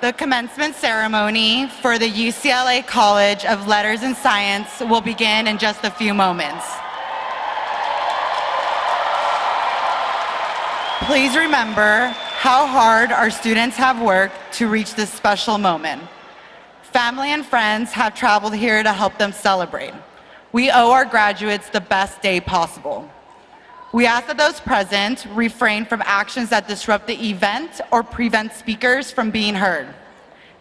The commencement ceremony for the UCLA College of Letters and Science will begin in just a few moments. Please remember how hard our students have worked to reach this special moment. Family and friends have traveled here to help them celebrate. We owe our graduates the best day possible. We ask that those present refrain from actions that disrupt the event or prevent speakers from being heard.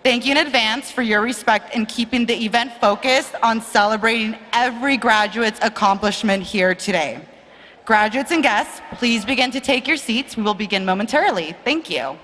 Thank you in advance for your respect in keeping the event focused on celebrating every graduate's accomplishment here today. Graduates and guests, please begin to take your seats. We will begin momentarily. Thank you.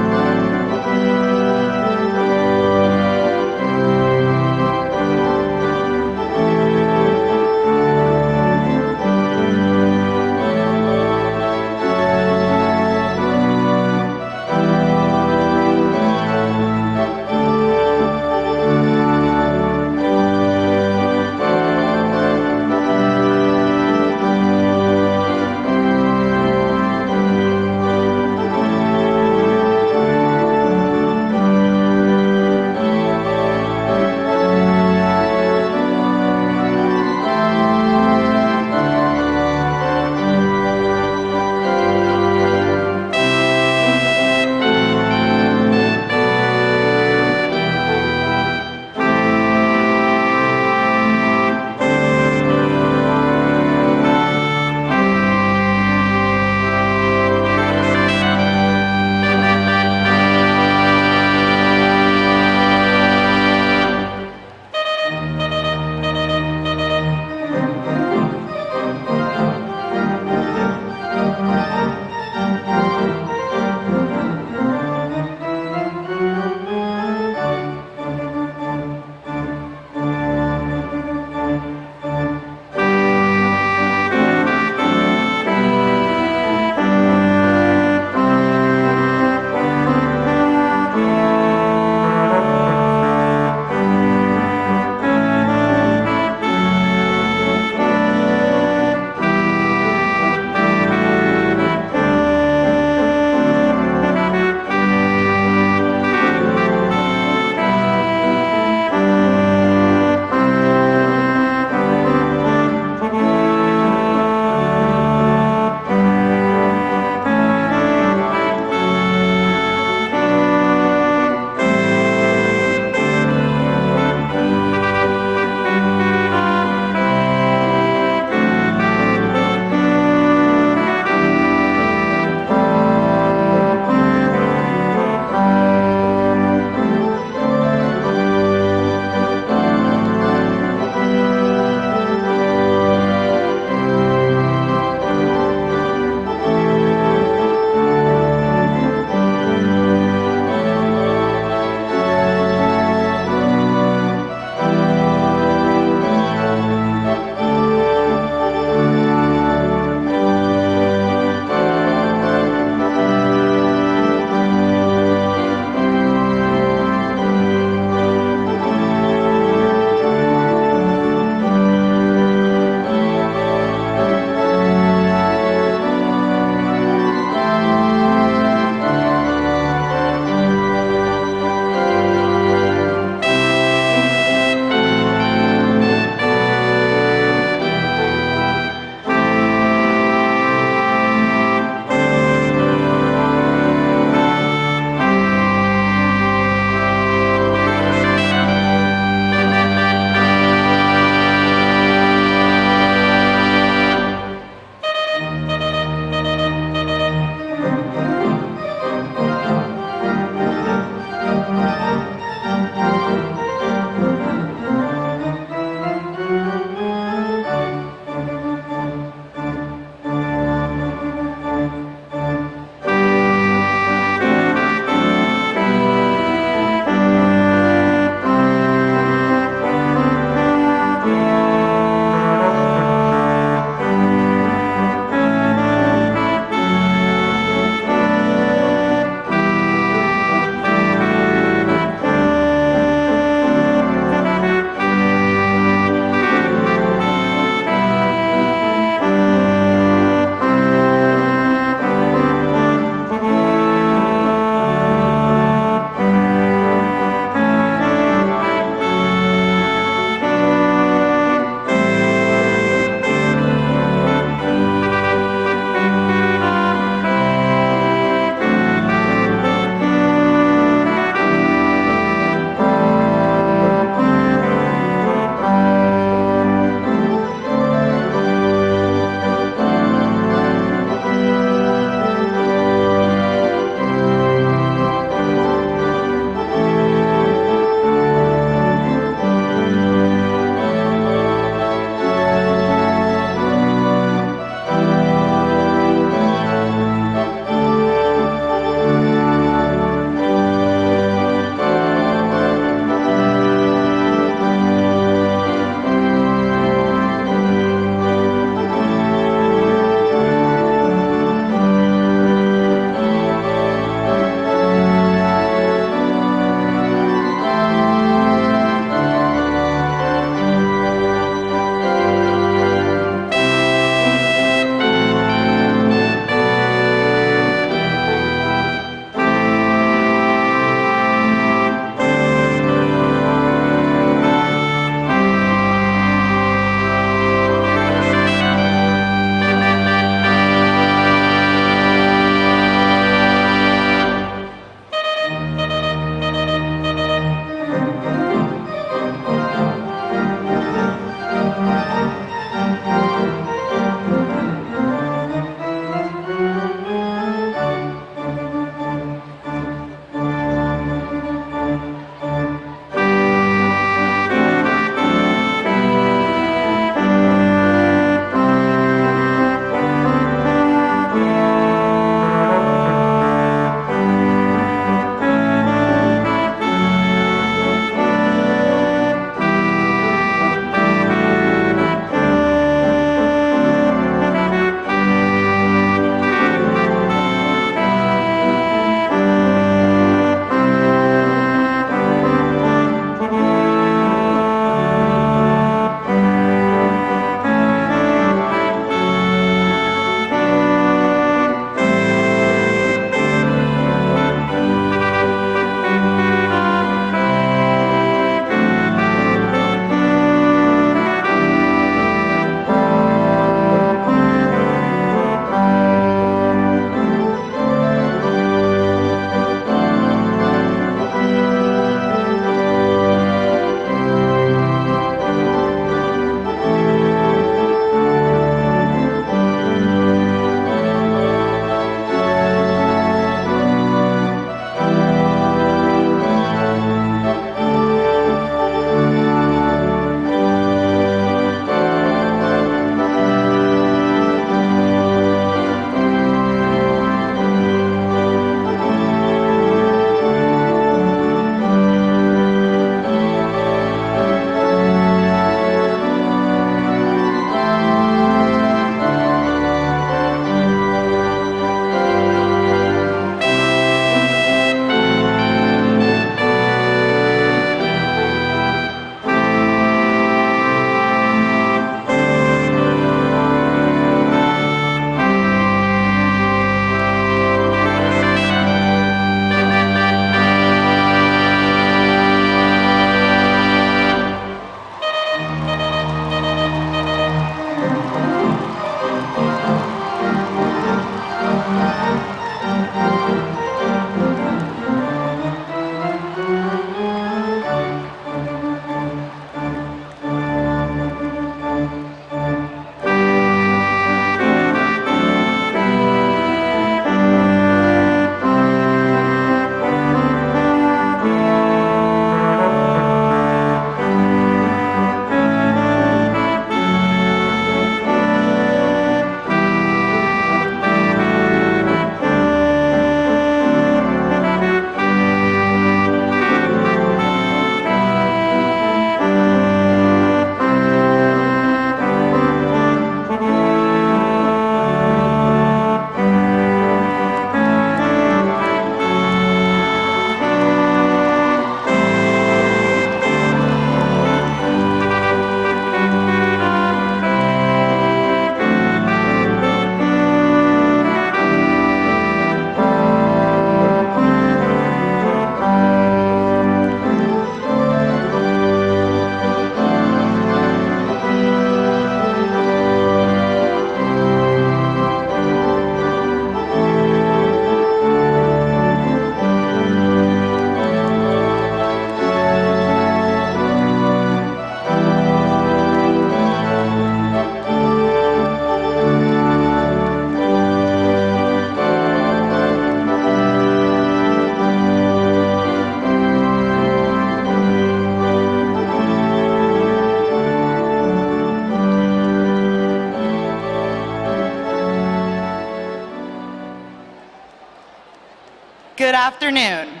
Good afternoon.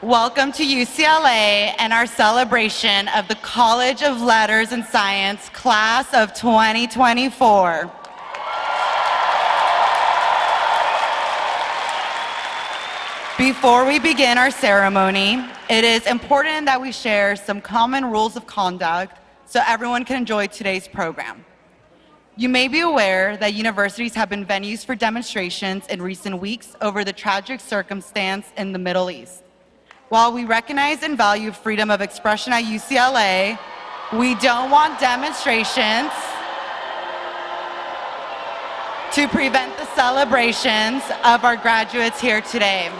Welcome to UCLA and our celebration of the College of Letters and Science Class of 2024. Before we begin our ceremony, it is important that we share some common rules of conduct so everyone can enjoy today's program. You may be aware that universities have been venues for demonstrations in recent weeks over the tragic circumstance in the Middle East. While we recognize and value freedom of expression at UCLA, we don't want demonstrations to prevent the celebrations of our graduates here today.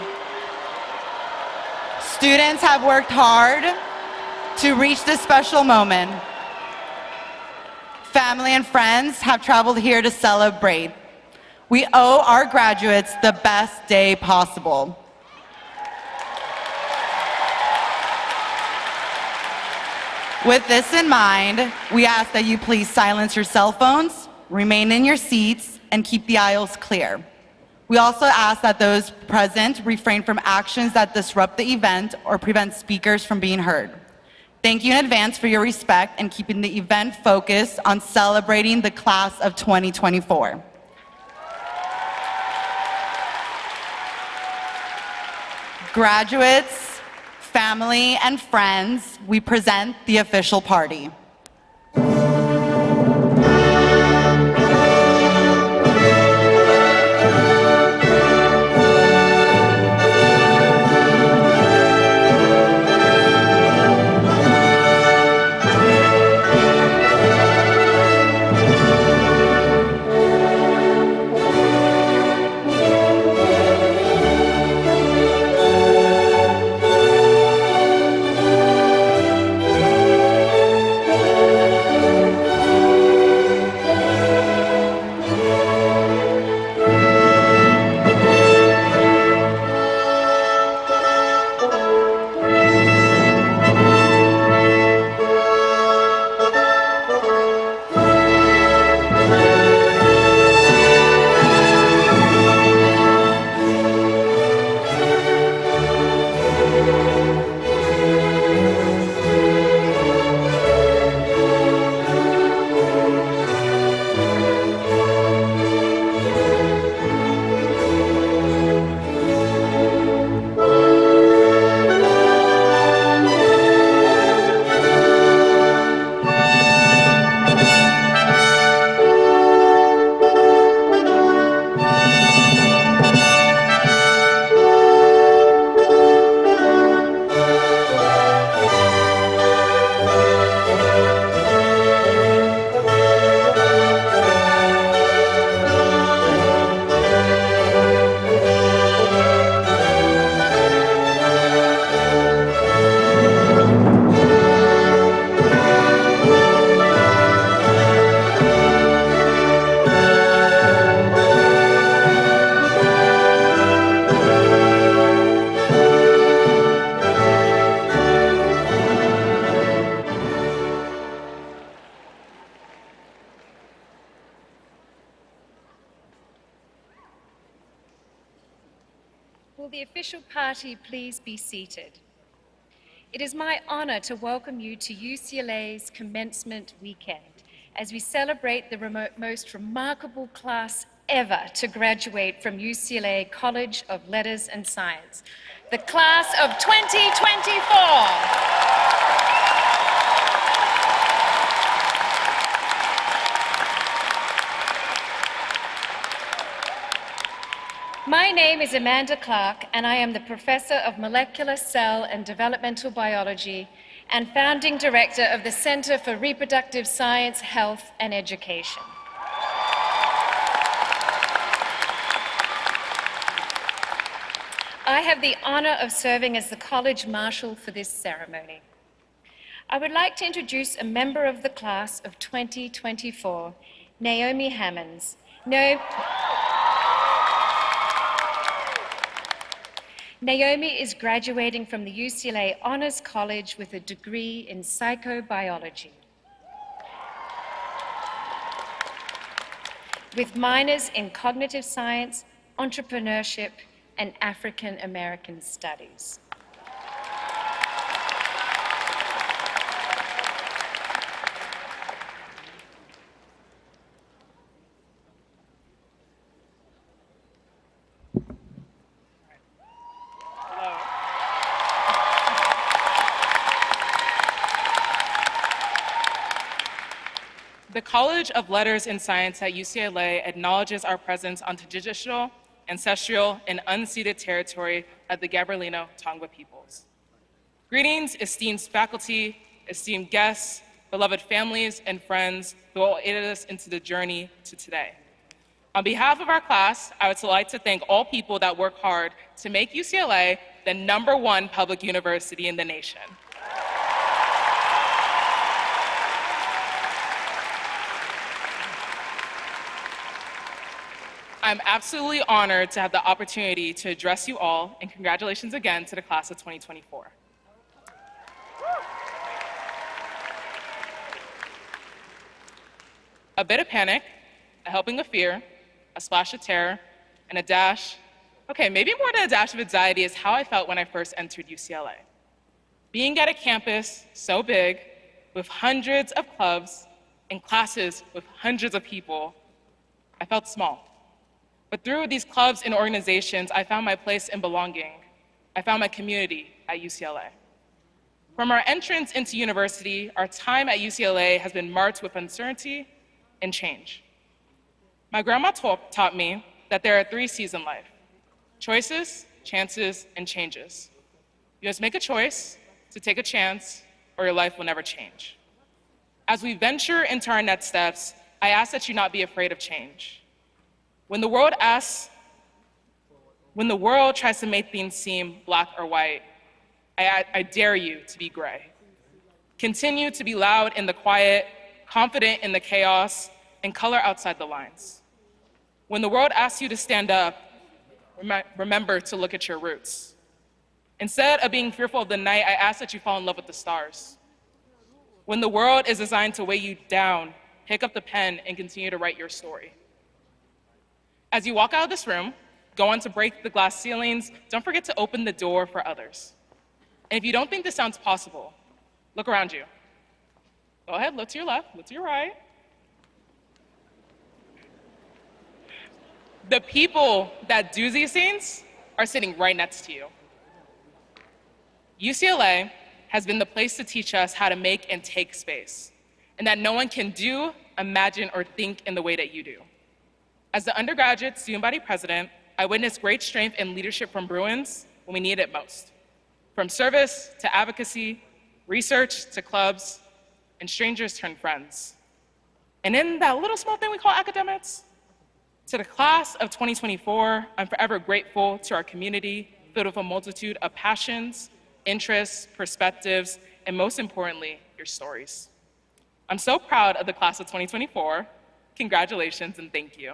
Students have worked hard to reach this special moment. Family and friends have traveled here to celebrate. We owe our graduates the best day possible. With this in mind, we ask that you please silence your cell phones, remain in your seats, and keep the aisles clear. We also ask that those present refrain from actions that disrupt the event or prevent speakers from being heard. Thank you in advance for your respect and keeping the event focused on celebrating the class of 2024. Graduates, family, and friends, we present the official party. Will the official party please be seated? It is my honor to welcome you to UCLA's Commencement Weekend as we celebrate the most remarkable class ever to graduate from UCLA College of Letters and Science, the class of 2024. My name is Amanda Clark, and I am the Professor of Molecular Cell and Developmental Biology and Founding Director of the Center for Reproductive Science, Health, and Education. I have the honor of serving as the College Marshal for this ceremony. I would like to introduce a member of the class of 2024, Naomi Hammonds. Naomi is graduating from the UCLA Honors College with a degree in psychobiology, with minors in cognitive science, entrepreneurship, and African American Studies. The College of Letters and Science at UCLA acknowledges our presence on traditional, ancestral, and unceded territory of the Gabrielino Tongva peoples. Greetings, esteemed faculty, esteemed guests, beloved families and friends who all aided us into the journey to today. On behalf of our class, I would like to thank all people that work hard to make UCLA the #1 public university in the nation. I'm absolutely honored to have the opportunity to address you all, and congratulations again to the class of 2024. A bit of panic, a helping of fear, a splash of terror, and a dash, okay, maybe more than a dash of anxiety is how I felt when I first entered UCLA. Being at a campus so big, with hundreds of clubs and classes with hundreds of people, I felt small. But through these clubs and organizations, I found my place in belonging. I found my community at UCLA. From our entrance into university, our time at UCLA has been marked with uncertainty and change. My grandma taught me that there are 3 C's in life: choices, chances, and changes. You must make a choice to take a chance, or your life will never change. As we venture into our next steps, I ask that you not be afraid of change. When the world tries to make things seem black or white, I dare you to be gray. Continue to be loud in the quiet, confident in the chaos, and color outside the lines. When the world asks you to stand up, remember to look at your roots. Instead of being fearful of the night, I ask that you fall in love with the stars. When the world is designed to weigh you down, pick up the pen and continue to write your story. As you walk out of this room, go on to break the glass ceilings, don't forget to open the door for others. And if you don't think this sounds possible, look around you. Go ahead, look to your left, look to your right. The people that do these things are sitting right next to you. UCLA has been the place to teach us how to make and take space, and that no one can do, imagine, or think in the way that you do. As the undergraduate student body president, I witnessed great strength and leadership from Bruins when we needed it most. From service to advocacy, research to clubs, and strangers turned friends. And in that little small thing we call academics, to the class of 2024, I'm forever grateful to our community, filled with a multitude of passions, interests, perspectives, and most importantly, your stories. I'm so proud of the class of 2024. Congratulations and thank you.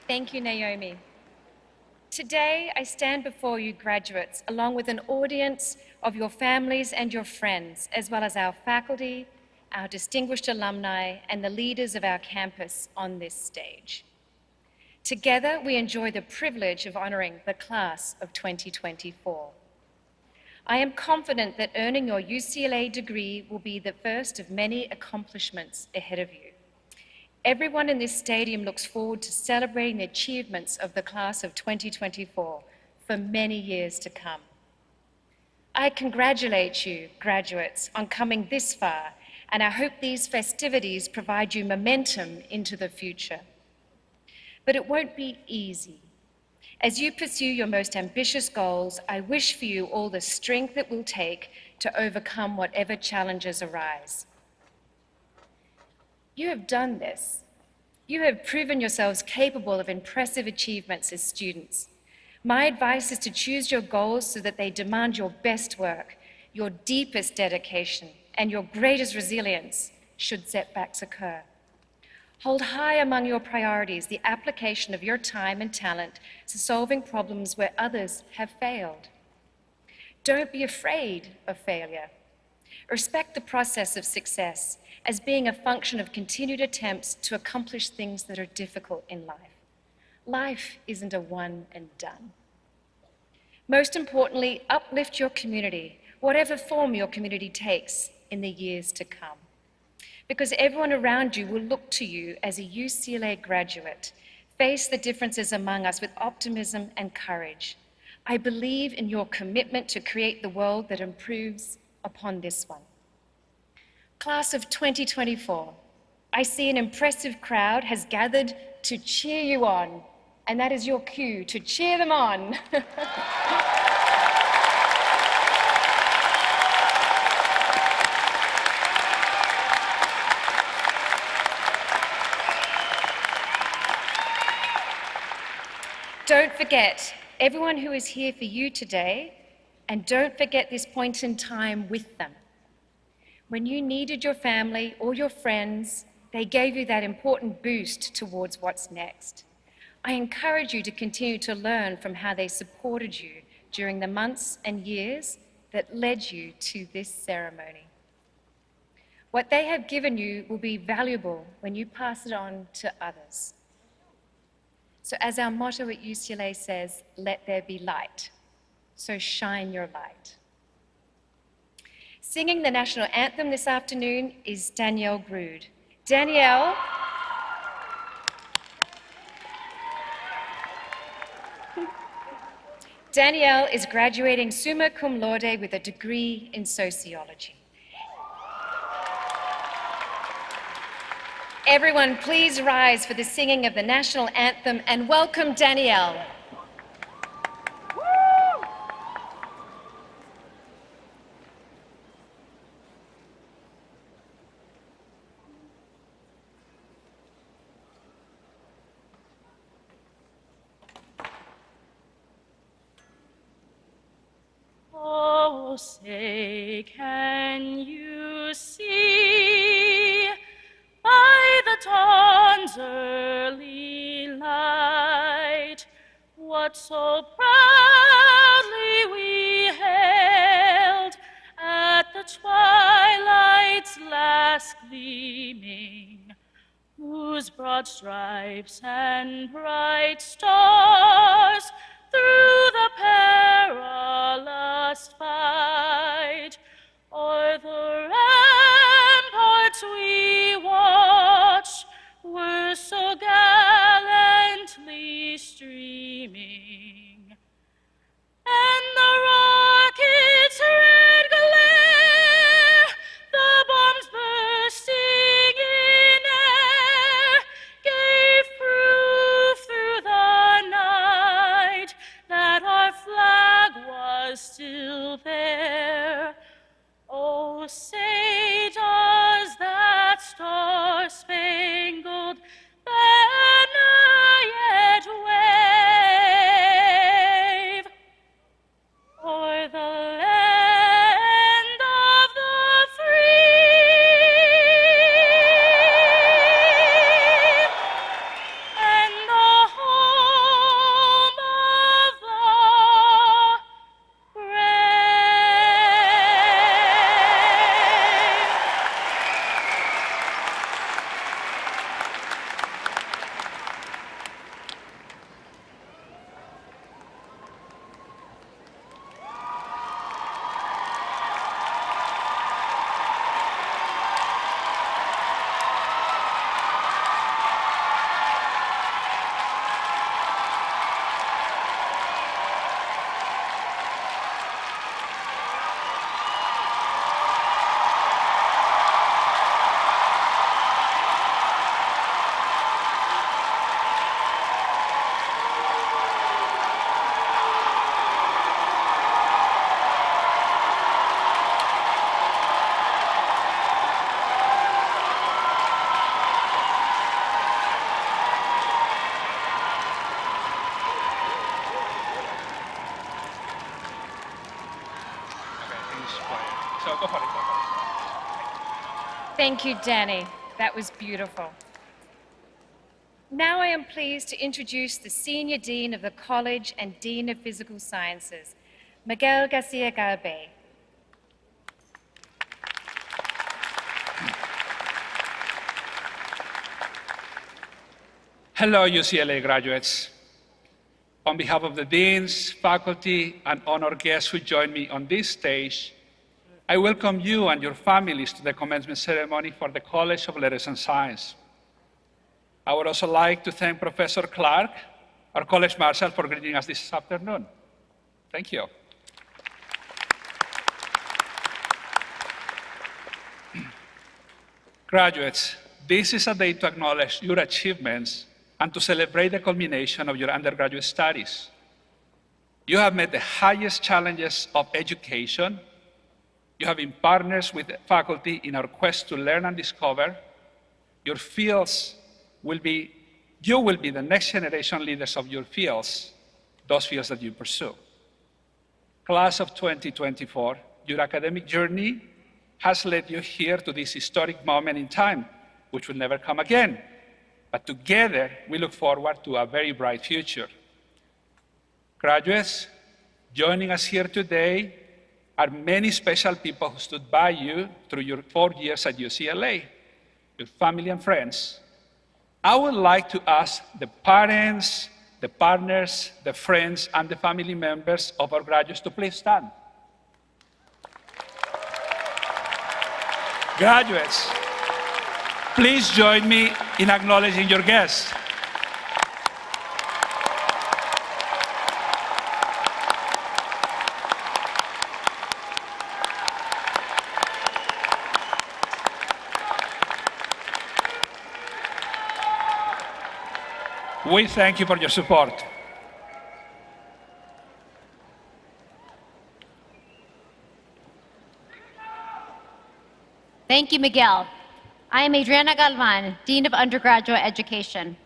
Thank you, Naomi. Today, I stand before you graduates, along with an audience of your families and your friends, as well as our faculty, our distinguished alumni, and the leaders of our campus on this stage. Together, we enjoy the privilege of honoring the class of 2024. I am confident that earning your UCLA degree will be the first of many accomplishments ahead of you. Everyone in this stadium looks forward to celebrating the achievements of the class of 2024 for many years to come. I congratulate you, graduates, on coming this far, and I hope these festivities provide you momentum into the future. But it won't be easy. As you pursue your most ambitious goals, I wish for you all the strength it will take to overcome whatever challenges arise. You have done this. You have proven yourselves capable of impressive achievements as students. My advice is to choose your goals so that they demand your best work, your deepest dedication, and your greatest resilience should setbacks occur. Hold high among your priorities the application of your time and talent to solving problems where others have failed. Don't be afraid of failure. Respect the process of success as being a function of continued attempts to accomplish things that are difficult in life. Life isn't a one and done. Most importantly, uplift your community, whatever form your community takes in the years to come. Because everyone around you will look to you as a UCLA graduate. Face the differences among us with optimism and courage. I believe in your commitment to create the world that improves upon this one. Class of 2024, I see an impressive crowd has gathered to cheer you on, and that is your cue to cheer them on. Don't forget everyone who is here for you today, and don't forget this point in time with them. When you needed your family or your friends, they gave you that important boost towards what's next. I encourage you to continue to learn from how they supported you during the months and years that led you to this ceremony. What they have given you will be valuable when you pass it on to others. So as our motto at UCLA says, let there be light. So shine your light. Singing the national anthem this afternoon is Danielle Grood. Danielle is graduating summa cum laude with a degree in sociology. Everyone, please rise for the singing of the national anthem and welcome Danielle. Oh, say, can you see by the dawn's early light what so proudly we hailed at the twilight's last gleaming, whose broad stripes and bright stars through the perilous fight o'er the ramparts we watched were so gallantly streaming, and the rocket's red glare, the bombs bursting in air, gave proof through the night that our flag was still there. Oh, say does that star-spangled banner yet wave o'er the land of the free and the home of the brave? Thank you, Danny. That was beautiful. Now I am pleased to introduce the Senior Dean of the College and Dean of Physical Sciences, Miguel Garcia Galbe. Hello, UCLA graduates. On behalf of the deans, faculty, and honored guests who join me on this stage, I welcome you and your families to the commencement ceremony for the College of Letters and Science. I would also like to thank Professor Clark, our college marshal, for greeting us this afternoon. Thank you. Graduates, this is a day to acknowledge your achievements and to celebrate the culmination of your undergraduate studies. You have met the highest challenges of education. You have been partners with the faculty in our quest to learn and discover. You will be the next generation leaders of your fields, those fields that you pursue. Class of 2024, your academic journey has led you here to this historic moment in time, which will never come again. But together, we look forward to a very bright future. Graduates, joining us here today are many special people who stood by you through your 4 years at UCLA, your family and friends. I would like to ask the parents, the partners, the friends, and the family members of our graduates to please stand. Graduates, please join me in acknowledging your guests. We thank you for your support. Thank you, Miguel. I am Adriana Galvan, Dean of Undergraduate Education.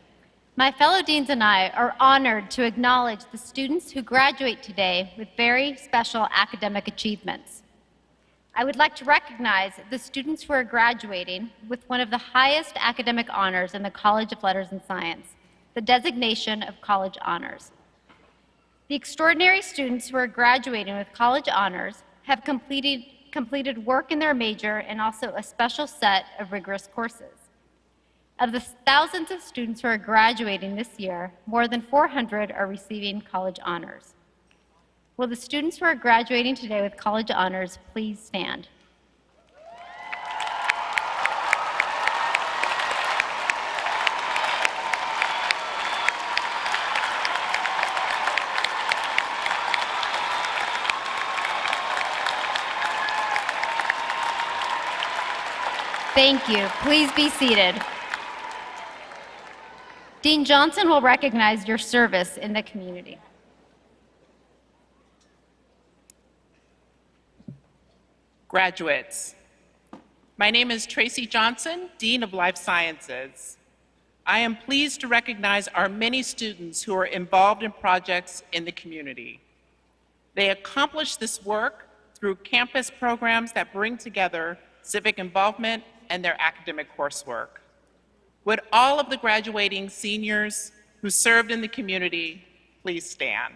My fellow deans and I are honored to acknowledge the students who graduate today with very special academic achievements. I would like to recognize the students who are graduating with one of the highest academic honors in the College of Letters and Science, the designation of College Honors. The extraordinary students who are graduating with college honors have completed work in their major and also a special set of rigorous courses. Of the thousands of students who are graduating this year, more than 400 are receiving college honors. Will the students who are graduating today with college honors please stand? Thank you. Please be seated. Dean Johnson will recognize your service in the community. Graduates, my name is Tracy Johnson, Dean of Life Sciences. I am pleased to recognize our many students who are involved in projects in the community. They accomplish this work through campus programs that bring together civic involvement and their academic coursework. Would all of the graduating seniors who served in the community please stand?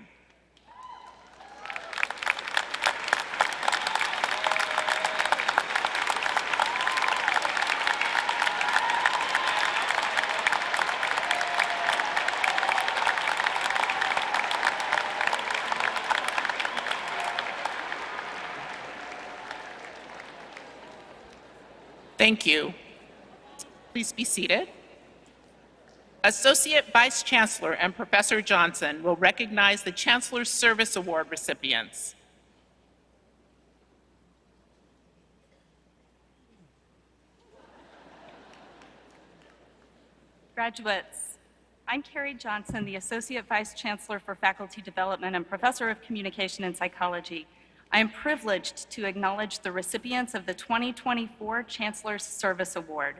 Thank you. Please be seated. Associate Vice Chancellor and Professor Johnson will recognize the Chancellor's Service Award recipients. Graduates, I'm Carrie Johnson, the Associate Vice Chancellor for Faculty Development and Professor of Communication and Psychology. I am privileged to acknowledge the recipients of the 2024 Chancellor's Service Award.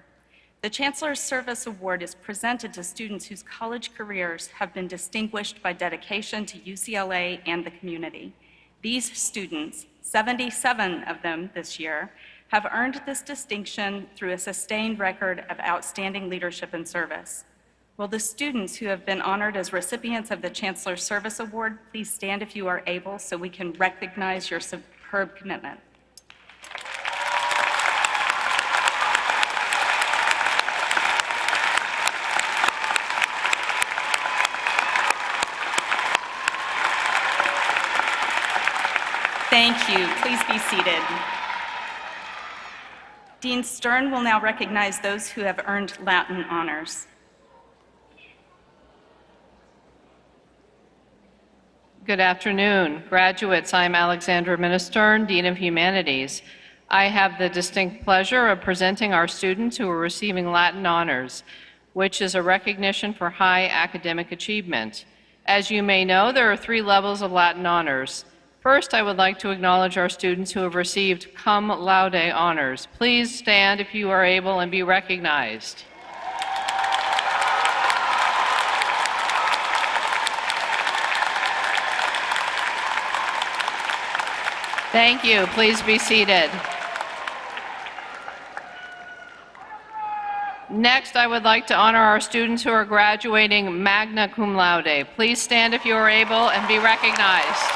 The Chancellor's Service Award is presented to students whose college careers have been distinguished by dedication to UCLA and the community. These students, 77 of them this year, have earned this distinction through a sustained record of outstanding leadership and service. Will the students who have been honored as recipients of the Chancellor's Service Award please stand if you are able so we can recognize your superb commitment. Thank you. Please be seated. Dean Stern will now recognize those who have earned Latin honors. Good afternoon, graduates. I'm Alexandra Ministern, Dean of Humanities. I have the distinct pleasure of presenting our students who are receiving Latin honors, which is a recognition for high academic achievement. As you may know, there are 3 levels of Latin honors. First, I would like to acknowledge our students who have received cum laude honors. Please stand if you are able and be recognized. Thank you. Please be seated. Next, I would like to honor our students who are graduating magna cum laude. Please stand if you are able and be recognized.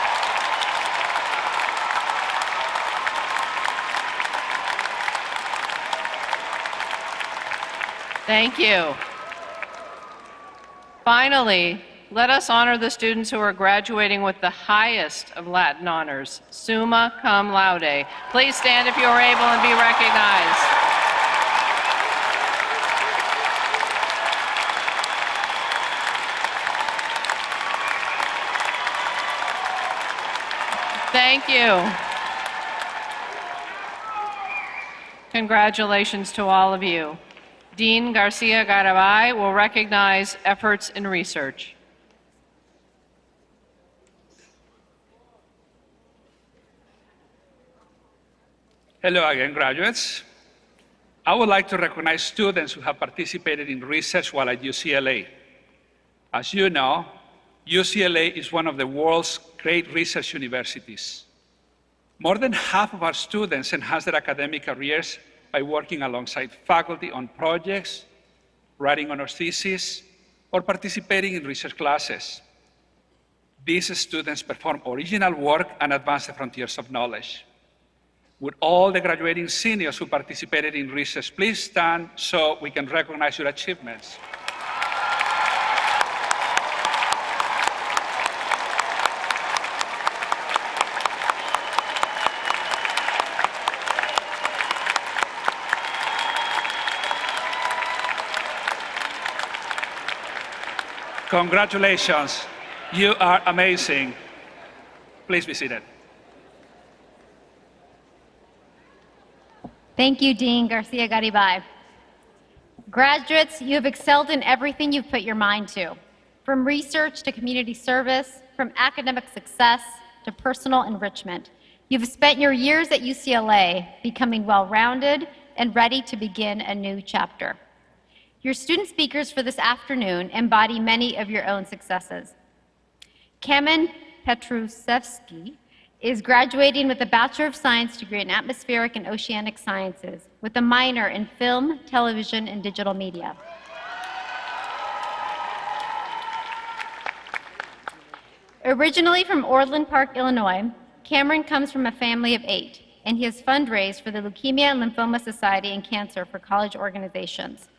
Thank you. Finally, let us honor the students who are graduating with the highest of Latin honors, summa cum laude. Please stand if you are able and be recognized. Thank you. Congratulations to all of you. Dean Garcia Garabay will recognize efforts in research. Hello again, graduates. I would like to recognize students who have participated in research while at UCLA. As you know, UCLA is one of the world's great research universities. More than half of our students enhance their academic careers by working alongside faculty on projects, writing honors theses, or participating in research classes. These students perform original work and advance the frontiers of knowledge. Would all the graduating seniors who participated in research please stand so we can recognize your achievements? Congratulations, you are amazing. Please be seated. Thank you, Dean Garcia Garibay. Graduates, you have excelled in everything you've put your mind to, from research to community service, from academic success to personal enrichment. You've spent your years at UCLA becoming well-rounded and ready to begin a new chapter. Your student speakers for this afternoon embody many of your own successes. Kamen Petrusevsky is graduating with a Bachelor of Science degree in Atmospheric and Oceanic Sciences with a minor in Film, Television, and Digital Media. Originally from Orland Park, Illinois, Cameron comes from a family of 8, and he has fundraised for the Leukemia and Lymphoma Society and Cancer for college organizations.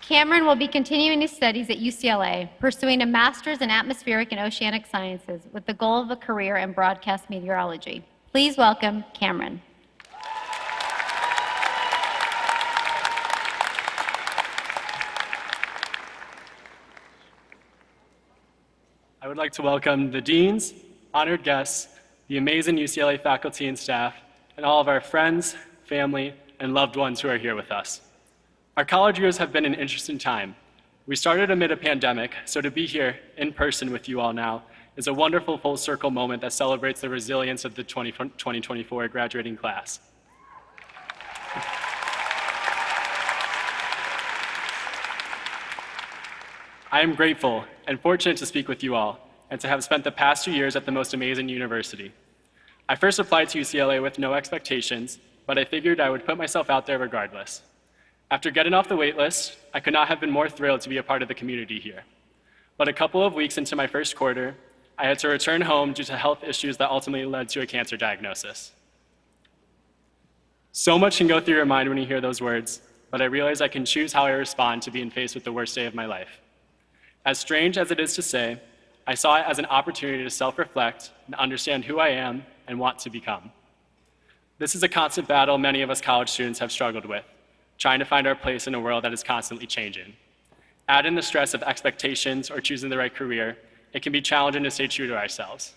Cameron will be continuing his studies at UCLA, pursuing a master's in atmospheric and oceanic sciences with the goal of a career in broadcast meteorology. Please welcome Cameron. I would like to welcome the deans, honored guests, the amazing UCLA faculty and staff, and all of our friends, family, and loved ones who are here with us. Our college years have been an interesting time. We started amid a pandemic, so to be here in person with you all now is a wonderful full circle moment that celebrates the resilience of the 2024 graduating class. I am grateful and fortunate to speak with you all and to have spent the past 2 years at the most amazing university. I first applied to UCLA with no expectations, but I figured I would put myself out there regardless. After getting off the wait list, I could not have been more thrilled to be a part of the community here. But a couple of weeks into my first quarter, I had to return home due to health issues that ultimately led to a cancer diagnosis. So much can go through your mind when you hear those words, but I realize I can choose how I respond to being faced with the worst day of my life. As strange as it is to say, I saw it as an opportunity to self-reflect and understand who I am and want to become. This is a constant battle many of us college students have struggled with, trying to find our place in a world that is constantly changing. Add in the stress of expectations or choosing the right career, it can be challenging to stay true to ourselves.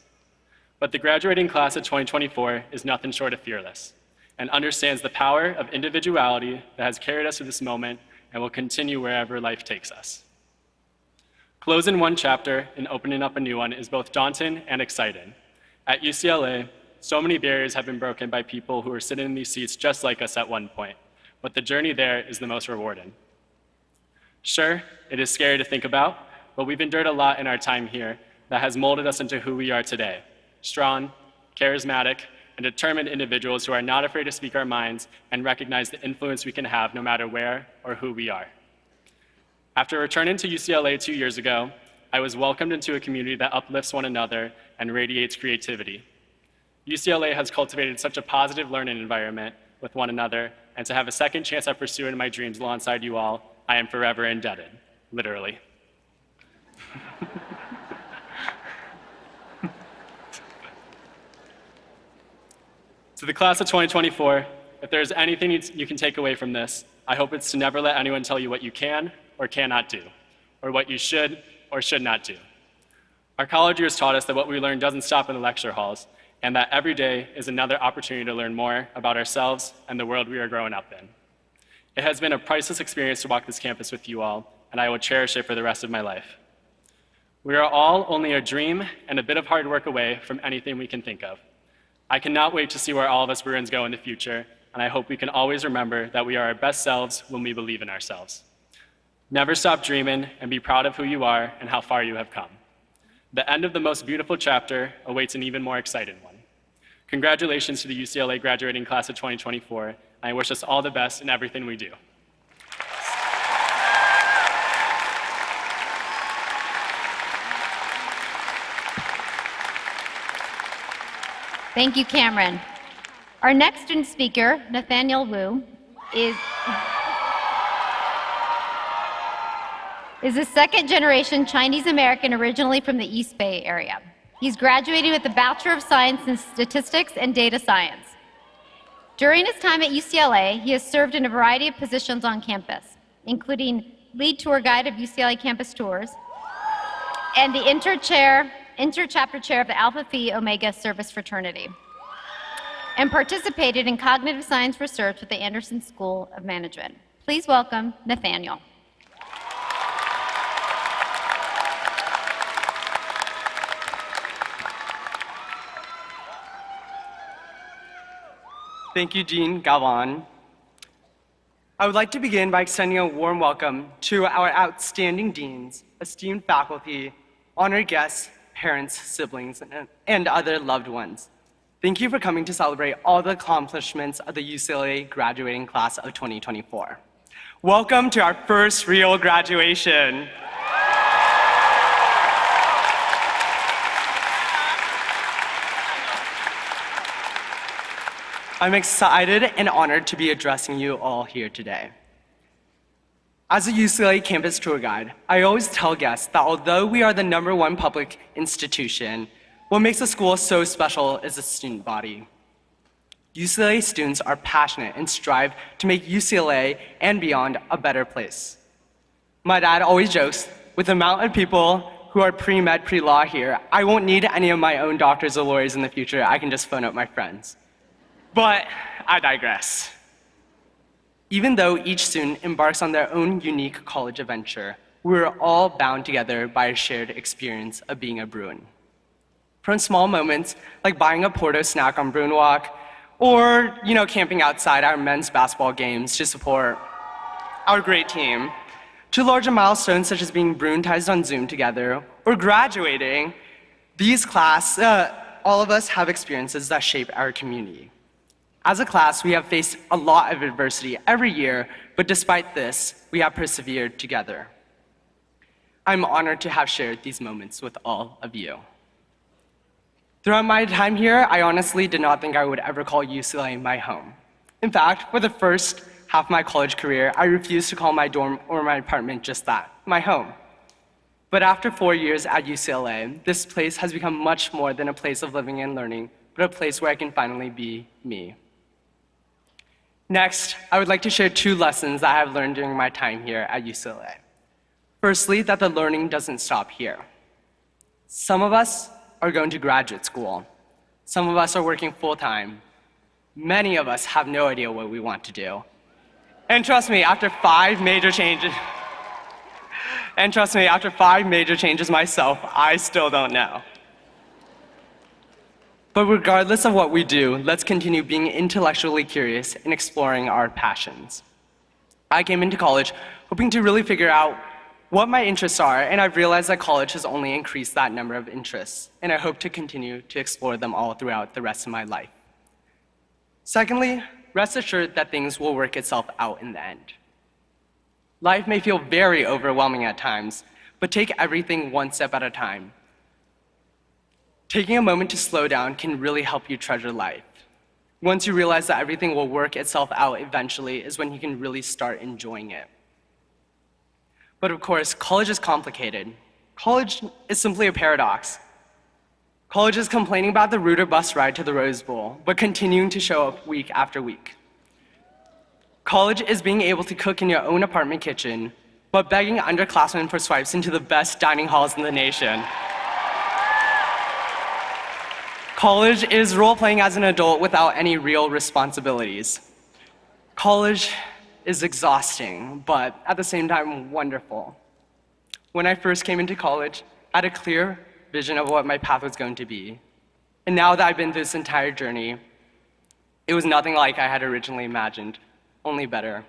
But the graduating class of 2024 is nothing short of fearless and understands the power of individuality that has carried us to this moment and will continue wherever life takes us. Closing one chapter and opening up a new one is both daunting and exciting. At UCLA, so many barriers have been broken by people who are sitting in these seats just like us at one point, but the journey there is the most rewarding. Sure, it is scary to think about, but we've endured a lot in our time here that has molded us into who we are today. Strong, charismatic, and determined individuals who are not afraid to speak our minds and recognize the influence we can have no matter where or who we are. After returning to UCLA 2 years ago, I was welcomed into a community that uplifts one another and radiates creativity. UCLA has cultivated such a positive learning environment with one another, and to have a second chance at pursuing my dreams alongside you all, I am forever indebted, literally. To the class of 2024, if there's anything you can take away from this, I hope it's to never let anyone tell you what you can or cannot do, or what you should or should not do. Our college years taught us that what we learn doesn't stop in the lecture halls, and that every day is another opportunity to learn more about ourselves and the world we are growing up in. It has been a priceless experience to walk this campus with you all, and I will cherish it for the rest of my life. We are all only a dream and a bit of hard work away from anything we can think of. I cannot wait to see where all of us Bruins go in the future, and I hope we can always remember that we are our best selves when we believe in ourselves. Never stop dreaming and be proud of who you are and how far you have come. The end of the most beautiful chapter awaits an even more exciting one. Congratulations to the UCLA graduating class of 2024, and I wish us all the best in everything we do. Thank you, Cameron. Our next student speaker, Nathaniel Wu, is a second-generation Chinese American originally from the East Bay area. He's graduated with a Bachelor of Science in Statistics and Data Science. During his time at UCLA, he has served in a variety of positions on campus, including lead tour guide of UCLA campus tours and the inter-chapter chair of the Alpha Phi Omega Service Fraternity, and participated in cognitive science research with the Anderson School of Management. Please welcome Nathaniel. Thank you, Dean Galvan. I would like to begin by extending a warm welcome to our outstanding deans, esteemed faculty, honored guests, parents, siblings, and other loved ones. Thank you for coming to celebrate all the accomplishments of the UCLA graduating class of 2024. Welcome to our first real graduation. I'm excited and honored to be addressing you all here today. As a UCLA campus tour guide, I always tell guests that although we are the #1 public institution, what makes the school so special is the student body. UCLA students are passionate and strive to make UCLA and beyond a better place. My dad always jokes, with the amount of people who are pre-med, pre-law here, I won't need any of my own doctors or lawyers in the future. I can just phone up my friends. But I digress. Even though each student embarks on their own unique college adventure, we're all bound together by a shared experience of being a Bruin. From small moments like buying a Porto snack on Bruin Walk, or camping outside our men's basketball games to support our great team, to larger milestones such as being Bruintized on Zoom together, or graduating, all of us have experiences that shape our community. As a class, we have faced a lot of adversity every year, but despite this, we have persevered together. I'm honored to have shared these moments with all of you. Throughout my time here, I honestly did not think I would ever call UCLA my home. In fact, for the first half of my college career, I refused to call my dorm or my apartment just that, my home. But after 4 years at UCLA, this place has become much more than a place of living and learning, but a place where I can finally be me. Next, I would like to share 2 lessons that I have learned during my time here at UCLA. Firstly, that the learning doesn't stop here. Some of us are going to graduate school. Some of us are working full-time. Many of us have no idea what we want to do. And trust me, after 5 major changes myself, I still don't know. But regardless of what we do, let's continue being intellectually curious and exploring our passions. I came into college hoping to really figure out what my interests are, and I've realized that college has only increased that number of interests, and I hope to continue to explore them all throughout the rest of my life. Secondly, rest assured that things will work itself out in the end. Life may feel very overwhelming at times, but take everything one step at a time. Taking a moment to slow down can really help you treasure life. Once you realize that everything will work itself out eventually is when you can really start enjoying it. But of course, college is complicated. College is simply a paradox. College is complaining about the ruder bus ride to the Rose Bowl, but continuing to show up week after week. College is being able to cook in your own apartment kitchen, but begging underclassmen for swipes into the best dining halls in the nation. College is role-playing as an adult without any real responsibilities. College is exhausting, but at the same time, wonderful. When I first came into college, I had a clear vision of what my path was going to be. And now that I've been through this entire journey, it was nothing like I had originally imagined, only better.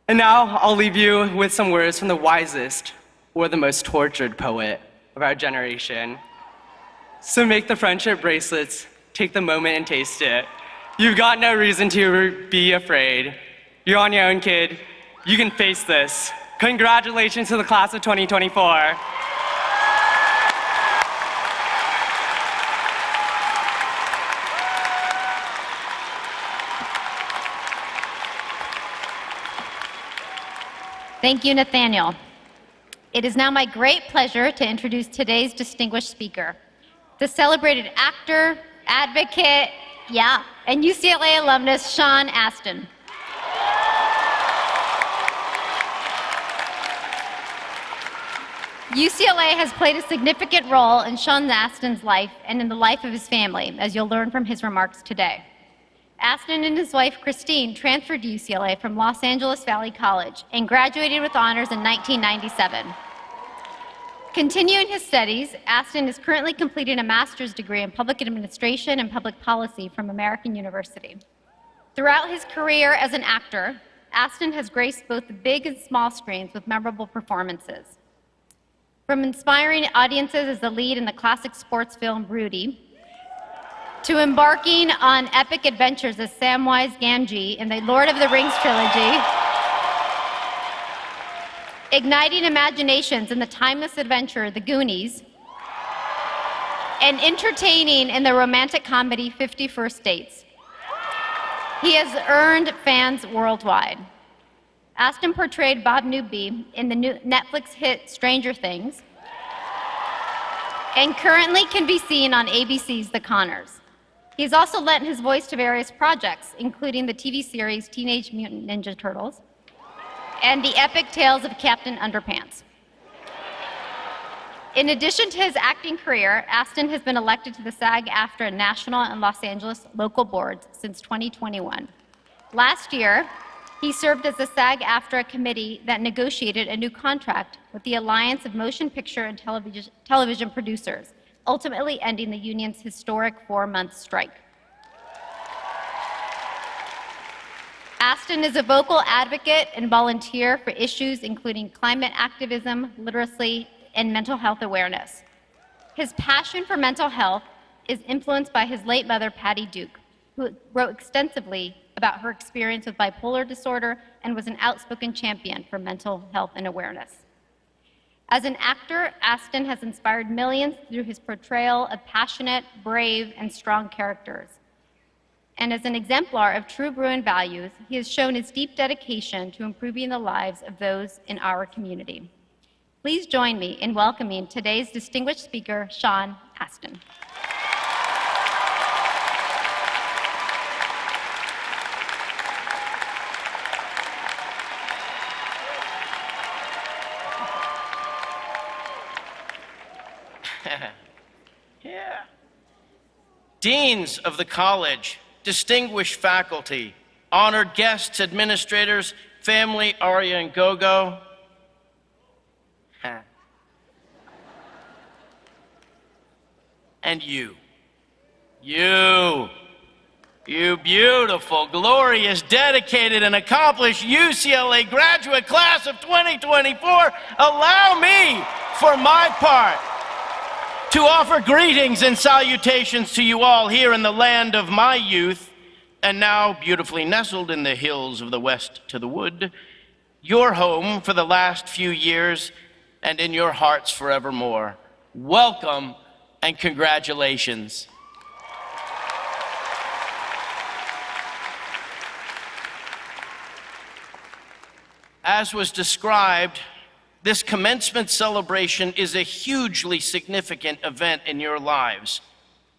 And now I'll leave you with some words from the wisest or the most tortured poet of our generation. So make the friendship bracelets, take the moment and taste it. You've got no reason to be afraid. You're on your own, kid. You can face this. Congratulations to the class of 2024. Thank you, Nathaniel. It is now my great pleasure to introduce today's distinguished speaker, the celebrated actor, advocate, and UCLA alumnus, Sean Astin. UCLA has played a significant role in Sean Astin's life and in the life of his family, as you'll learn from his remarks today. Astin and his wife, Christine, transferred to UCLA from Los Angeles Valley College and graduated with honors in 1997. Continuing his studies, Astin is currently completing a master's degree in public administration and public policy from American University. Throughout his career as an actor, Astin has graced both the big and small screens with memorable performances. From inspiring audiences as the lead in the classic sports film Rudy, to embarking on epic adventures as Samwise Gamgee in the Lord of the Rings trilogy, igniting imaginations in the timeless adventure The Goonies, and entertaining in the romantic comedy 50 First Dates. He has earned fans worldwide. Astin portrayed Bob Newby in the new Netflix hit Stranger Things, and currently can be seen on ABC's The Conners. He's also lent his voice to various projects, including the TV series Teenage Mutant Ninja Turtles and the epic tales of Captain Underpants. In addition to his acting career, Astin has been elected to the SAG-AFTRA national and Los Angeles local boards since 2021. Last year, he served as the SAG-AFTRA committee that negotiated a new contract with the Alliance of Motion Picture and Television Producers, ultimately ending the union's historic 4-month strike. Astin is a vocal advocate and volunteer for issues including climate activism, literacy, and mental health awareness. His passion for mental health is influenced by his late mother, Patty Duke, who wrote extensively about her experience with bipolar disorder and was an outspoken champion for mental health and awareness. As an actor, Astin has inspired millions through his portrayal of passionate, brave, and strong characters. And as an exemplar of true Bruin values, he has shown his deep dedication to improving the lives of those in our community. Please join me in welcoming today's distinguished speaker, Sean Astin. Yeah. Deans of the college, distinguished faculty, honored guests, administrators, family, Aria and Gogo. And you beautiful, glorious, dedicated, and accomplished UCLA graduate class of 2024, allow me, for my part, to offer greetings and salutations to you all here in the land of my youth, and now beautifully nestled in the hills of the west to the wood, your home for the last few years, and in your hearts forevermore. Welcome and congratulations. As was described, this commencement celebration is a hugely significant event in your lives,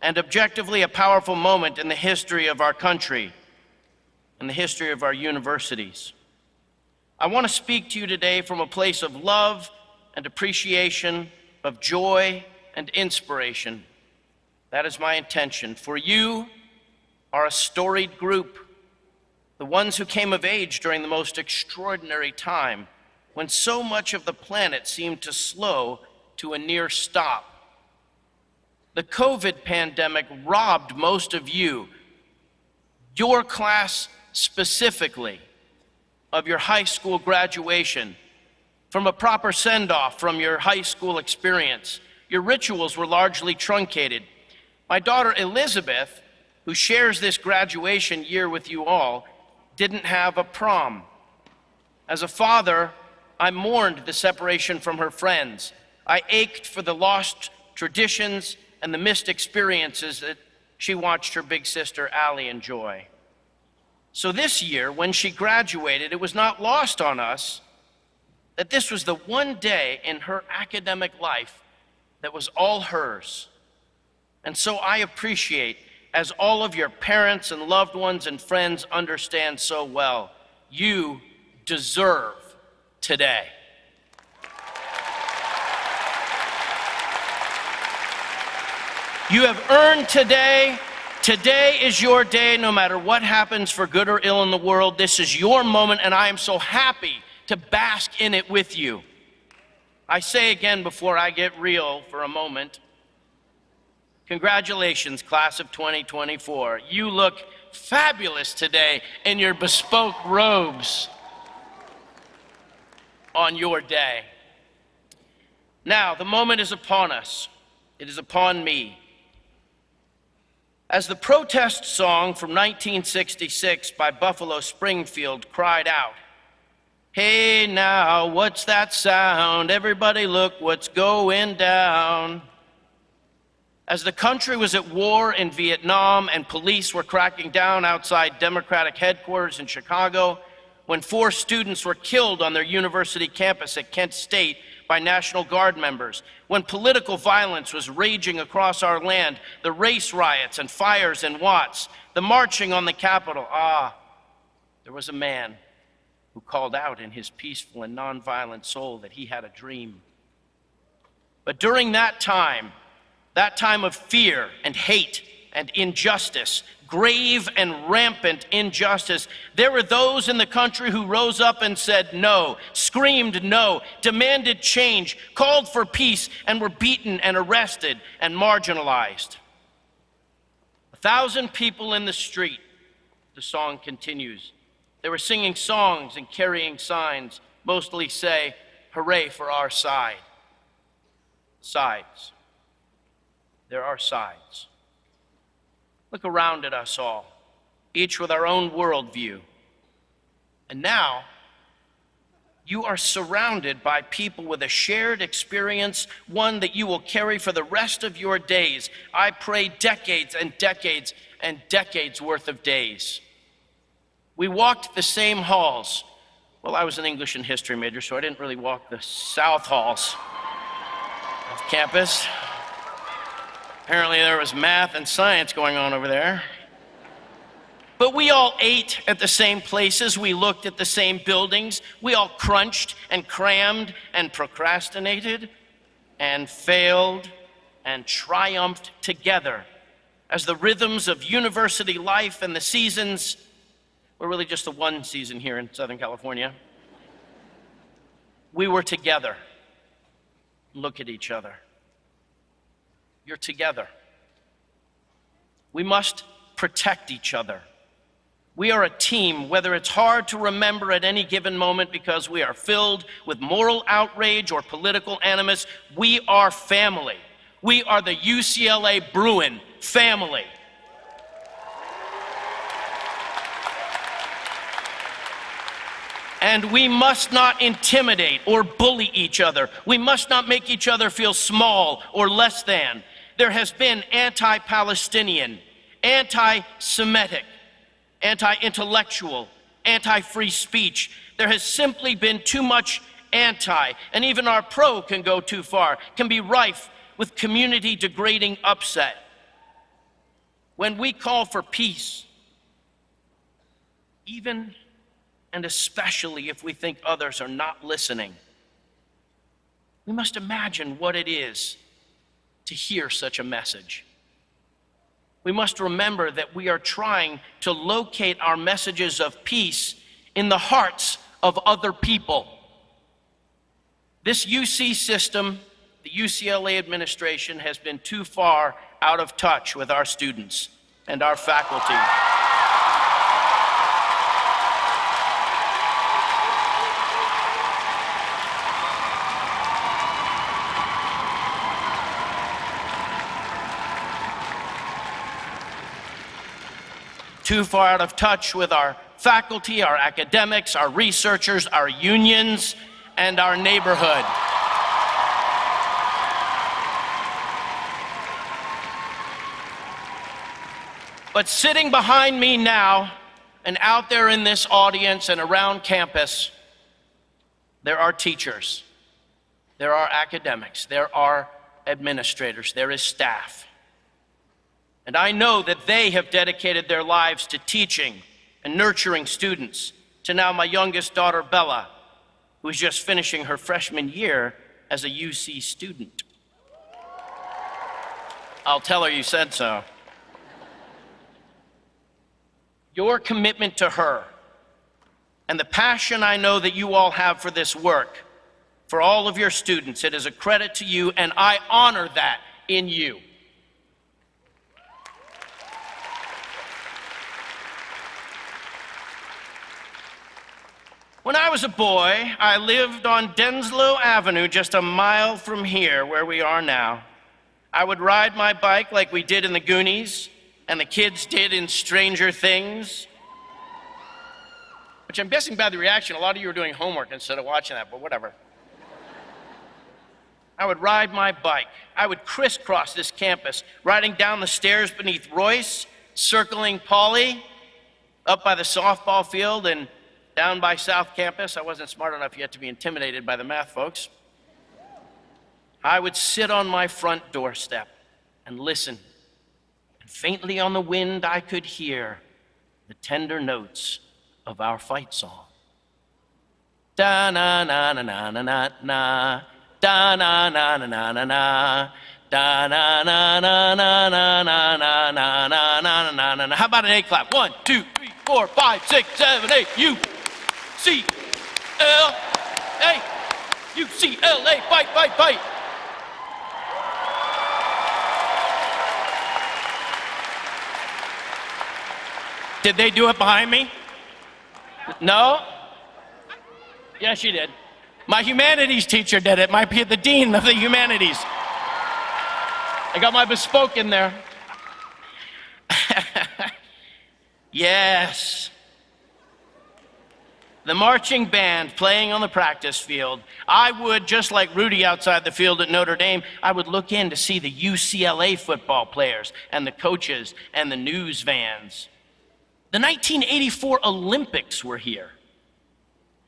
and objectively a powerful moment in the history of our country and the history of our universities. I want to speak to you today from a place of love and appreciation, of joy and inspiration. That is my intention. For you are a storied group, the ones who came of age during the most extraordinary time, when so much of the planet seemed to slow to a near stop. The COVID pandemic robbed most of you, your class specifically, of your high school graduation, from a proper send-off from your high school experience. Your rituals were largely truncated. My daughter Elizabeth, who shares this graduation year with you all, didn't have a prom. As a father, I mourned the separation from her friends. I ached for the lost traditions and the missed experiences that she watched her big sister Allie enjoy. So this year, when she graduated, it was not lost on us that this was the one day in her academic life that was all hers. And so I appreciate, as all of your parents and loved ones and friends understand so well, you deserve today. You have earned today. Today is your day, no matter what happens for good or ill in the world. This is your moment, and I am so happy to bask in it with you. I say again before I get real for a moment, congratulations, class of 2024. You look fabulous today in your bespoke robes on your day. Now, the moment is upon us. It is upon me. As the protest song from 1966 by Buffalo Springfield cried out, "Hey now, what's that sound? Everybody look what's going down." As the country was at war in Vietnam and police were cracking down outside Democratic headquarters in Chicago, when 4 students were killed on their university campus at Kent State by National Guard members, when political violence was raging across our land, the race riots and fires in Watts, the marching on the Capitol, there was a man who called out in his peaceful and nonviolent soul that he had a dream. But during that time of fear and hate and injustice, grave and rampant injustice, there were those in the country who rose up and said no, screamed no, demanded change, called for peace, and were beaten and arrested and marginalized. 1,000 people in the street, the song continues. They were singing songs and carrying signs, mostly say, "Hooray for our side." Sides. There are sides. Look around at us all, each with our own worldview. And now, you are surrounded by people with a shared experience, one that you will carry for the rest of your days. I pray decades and decades and decades worth of days. We walked the same halls. Well, I was an English and history major, so I didn't really walk the south halls of campus. Apparently there was math and science going on over there. But we all ate at the same places, we looked at the same buildings, we all crunched and crammed and procrastinated and failed and triumphed together as the rhythms of university life and the seasons were really just the one season here in Southern California. We were together. Look at each other. You're together. We must protect each other. We are a team, whether it's hard to remember at any given moment because we are filled with moral outrage or political animus. We are family. We are the UCLA Bruin family. And we must not intimidate or bully each other. We must not make each other feel small or less than. There has been anti-Palestinian, anti-Semitic, anti-intellectual, anti-free speech. There has simply been too much anti, and even our pro can go too far, can be rife with community-degrading upset. When we call for peace, even and especially if we think others are not listening, we must imagine what it is to hear such a message. We must remember that we are trying to locate our messages of peace in the hearts of other people. This UC system, the UCLA administration, has been too far out of touch with our students and our faculty. Too far out of touch with our faculty, our academics, our researchers, our unions, and our neighborhood. But sitting behind me now, and out there in this audience and around campus, there are teachers, there are academics, there are administrators, there is staff. And I know that they have dedicated their lives to teaching and nurturing students, to now my youngest daughter, Bella, who is just finishing her freshman year as a UC student. I'll tell her you said so. Your commitment to her and the passion I know that you all have for this work, for all of your students, it is a credit to you, and I honor that in you. When I was a boy, I lived on Denslow Avenue, just a mile from here, where we are now. I would ride my bike like we did in the Goonies, and the kids did in Stranger Things. Which I'm guessing by the reaction, a lot of you were doing homework instead of watching that, but whatever. I would ride my bike. I would crisscross this campus, riding down the stairs beneath Royce, circling Pauley, up by the softball field, and down by South Campus. I wasn't smart enough yet to be intimidated by the math folks. I would sit on my front doorstep and listen. And faintly on the wind, I could hear the tender notes of our fight song. Da-na-na-na-na-na-na, da-na-na-na-na-na-na, da-na-na-na-na-na-na-na-na-na-na-na. How about an A clap? 1, 2, 3, 4, 5, 6, 7, 8, UCLA, UCLA, fight, fight, fight. Did they do it behind me? No? Yeah, she did. My humanities teacher did it. Might be the dean of the humanities. I got my bespoke in there. Yes. The marching band playing on the practice field. I would, just like Rudy outside the field at Notre Dame, I would look in to see the UCLA football players and the coaches and the news vans. The 1984 Olympics were here.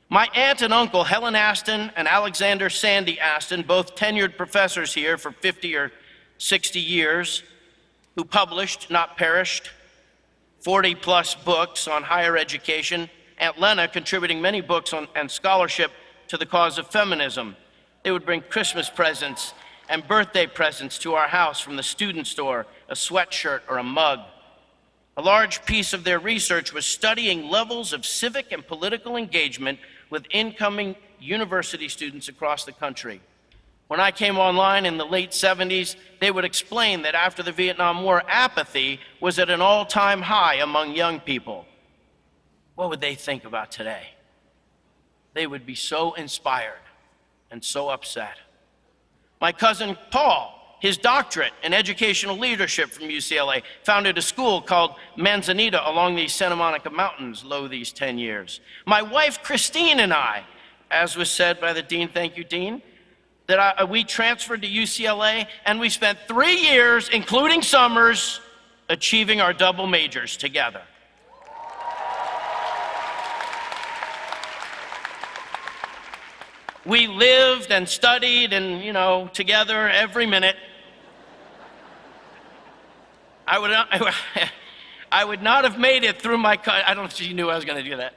My aunt and uncle, Helen Astin and Alexander Sandy Astin, both tenured professors here for 50 or 60 years, who published, not perished, 40-plus books on higher education. Aunt Lena contributing many books and scholarship to the cause of feminism. They would bring Christmas presents and birthday presents to our house from the student store, a sweatshirt or a mug. A large piece of their research was studying levels of civic and political engagement with incoming university students across the country. When I came online in the late 70s, they would explain that after the Vietnam War, apathy was at an all-time high among young people. What would they think about today? They would be so inspired and so upset. My cousin Paul, his doctorate in educational leadership from UCLA, founded a school called Manzanita along the Santa Monica Mountains, lo these 10 years. My wife Christine and I, as was said by the dean, thank you, Dean, that we transferred to UCLA and we spent 3 years, including summers, achieving our double majors together. We lived and studied and, together every minute. I would not have made it through my, I don't know if you knew I was going to do that.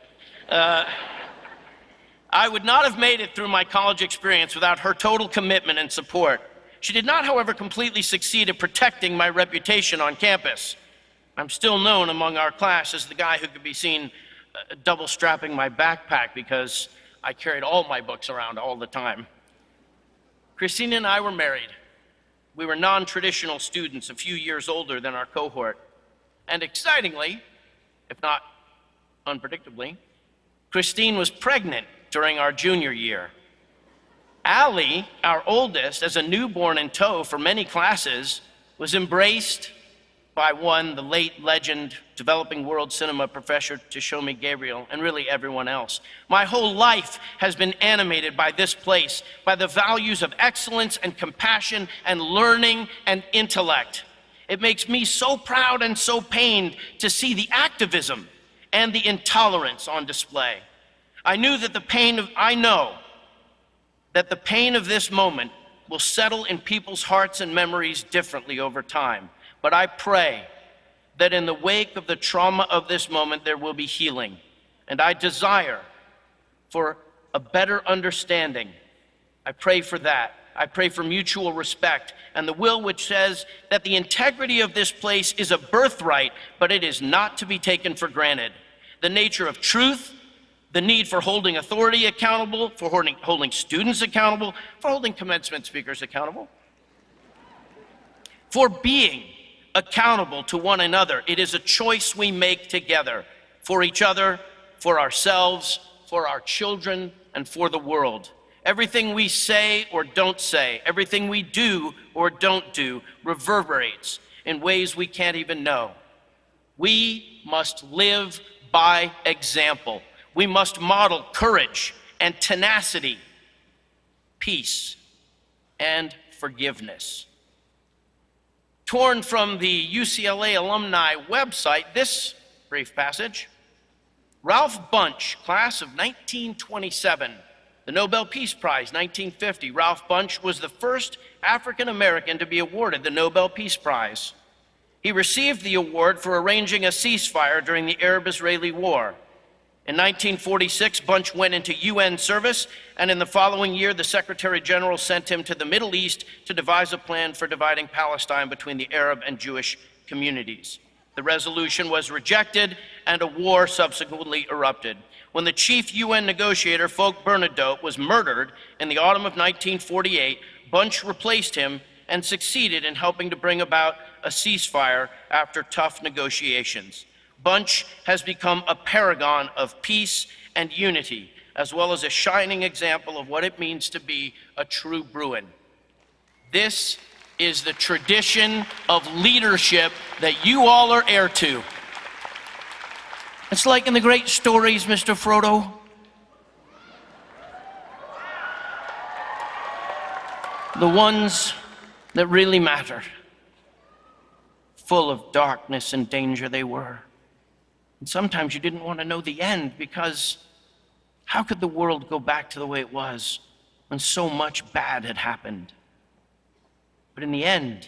I would not have made it through my college experience without her total commitment and support. She did not, however, completely succeed at protecting my reputation on campus. I'm still known among our class as the guy who could be seen double strapping my backpack because I carried all my books around all the time. Christina and I were married. We were non-traditional students, a few years older than our cohort. And excitingly, if not unpredictably, Christine was pregnant during our junior year. Allie, our oldest, as a newborn in tow for many classes, was embraced by the late legend, developing world cinema professor Tashomi Gabriel, and really everyone else. My whole life has been animated by this place, by the values of excellence and compassion and learning and intellect. It makes me so proud and so pained to see the activism and the intolerance on display. I know that the pain of this moment will settle in people's hearts and memories differently over time. But I pray that in the wake of the trauma of this moment, there will be healing. And I desire for a better understanding. I pray for that. I pray for mutual respect and the will which says that the integrity of this place is a birthright, but it is not to be taken for granted. The nature of truth, the need for holding authority accountable, for holding students accountable, for holding commencement speakers accountable, for being accountable to one another. It is a choice we make together for each other, for ourselves, for our children, and for the world. Everything we say or don't say, everything we do or don't do reverberates in ways we can't even know. We must live by example. We must model courage and tenacity, peace and forgiveness. Torn from the UCLA alumni website, this brief passage. Ralph Bunche, class of 1927, the Nobel Peace Prize, 1950. Ralph Bunche was the first African American to be awarded the Nobel Peace Prize. He received the award for arranging a ceasefire during the Arab-Israeli War. In 1946, Bunche went into UN service, and in the following year, the Secretary General sent him to the Middle East to devise a plan for dividing Palestine between the Arab and Jewish communities. The resolution was rejected, and a war subsequently erupted. When the chief UN negotiator, Folke Bernadotte, was murdered in the autumn of 1948, Bunche replaced him and succeeded in helping to bring about a ceasefire after tough negotiations. Bunche has become a paragon of peace and unity, as well as a shining example of what it means to be a true Bruin. This is the tradition of leadership that you all are heir to. It's like in the great stories, Mr. Frodo. The ones that really mattered. Full of darkness and danger they were. And sometimes you didn't want to know the end because How could the world go back to the way it was when so much bad had happened? But in the end,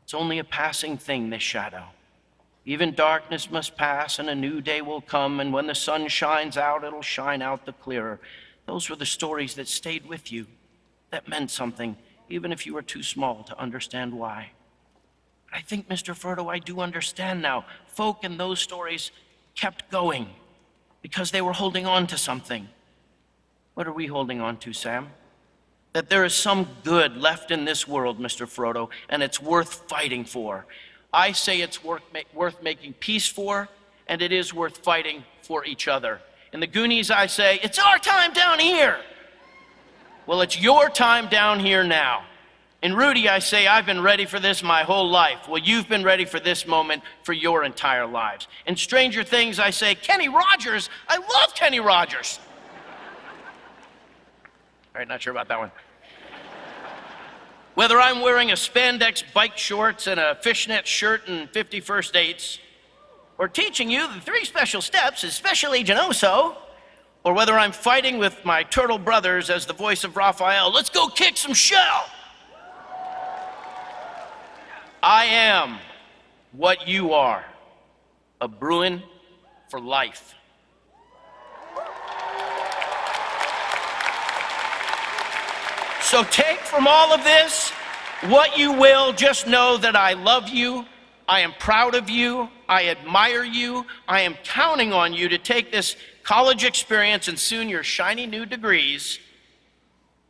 it's only a passing thing, this shadow. Even darkness must pass and a new day will come, and when the sun shines out, it'll shine out the clearer. Those were the stories that stayed with you, that meant something, even if you were too small to understand why. But I think, Mr. Furto, I do understand now. Folk in those stories kept going because they were holding on to something. What are we holding on to, Sam? That there is some good left in this world, Mr. Frodo, and it's worth fighting for. I say it's worth making peace for, and it is worth fighting for each other. In the Goonies, I say, it's our time down here. Well, it's your time down here now. In Rudy, I say, I've been ready for this my whole life. Well, you've been ready for this moment for your entire lives. In Stranger Things, I say, Kenny Rogers, I love Kenny Rogers. All right, not sure about that one. Whether I'm wearing a spandex bike shorts and a fishnet shirt and 50 first dates, or teaching you the 3 special steps as Special Agent Oso, or whether I'm fighting with my turtle brothers as the voice of Raphael, let's go kick some shell. I am what you are, a Bruin for life. So take from all of this what you will. Just know that I love you, I am proud of you, I admire you, I am counting on you to take this college experience and soon your shiny new degrees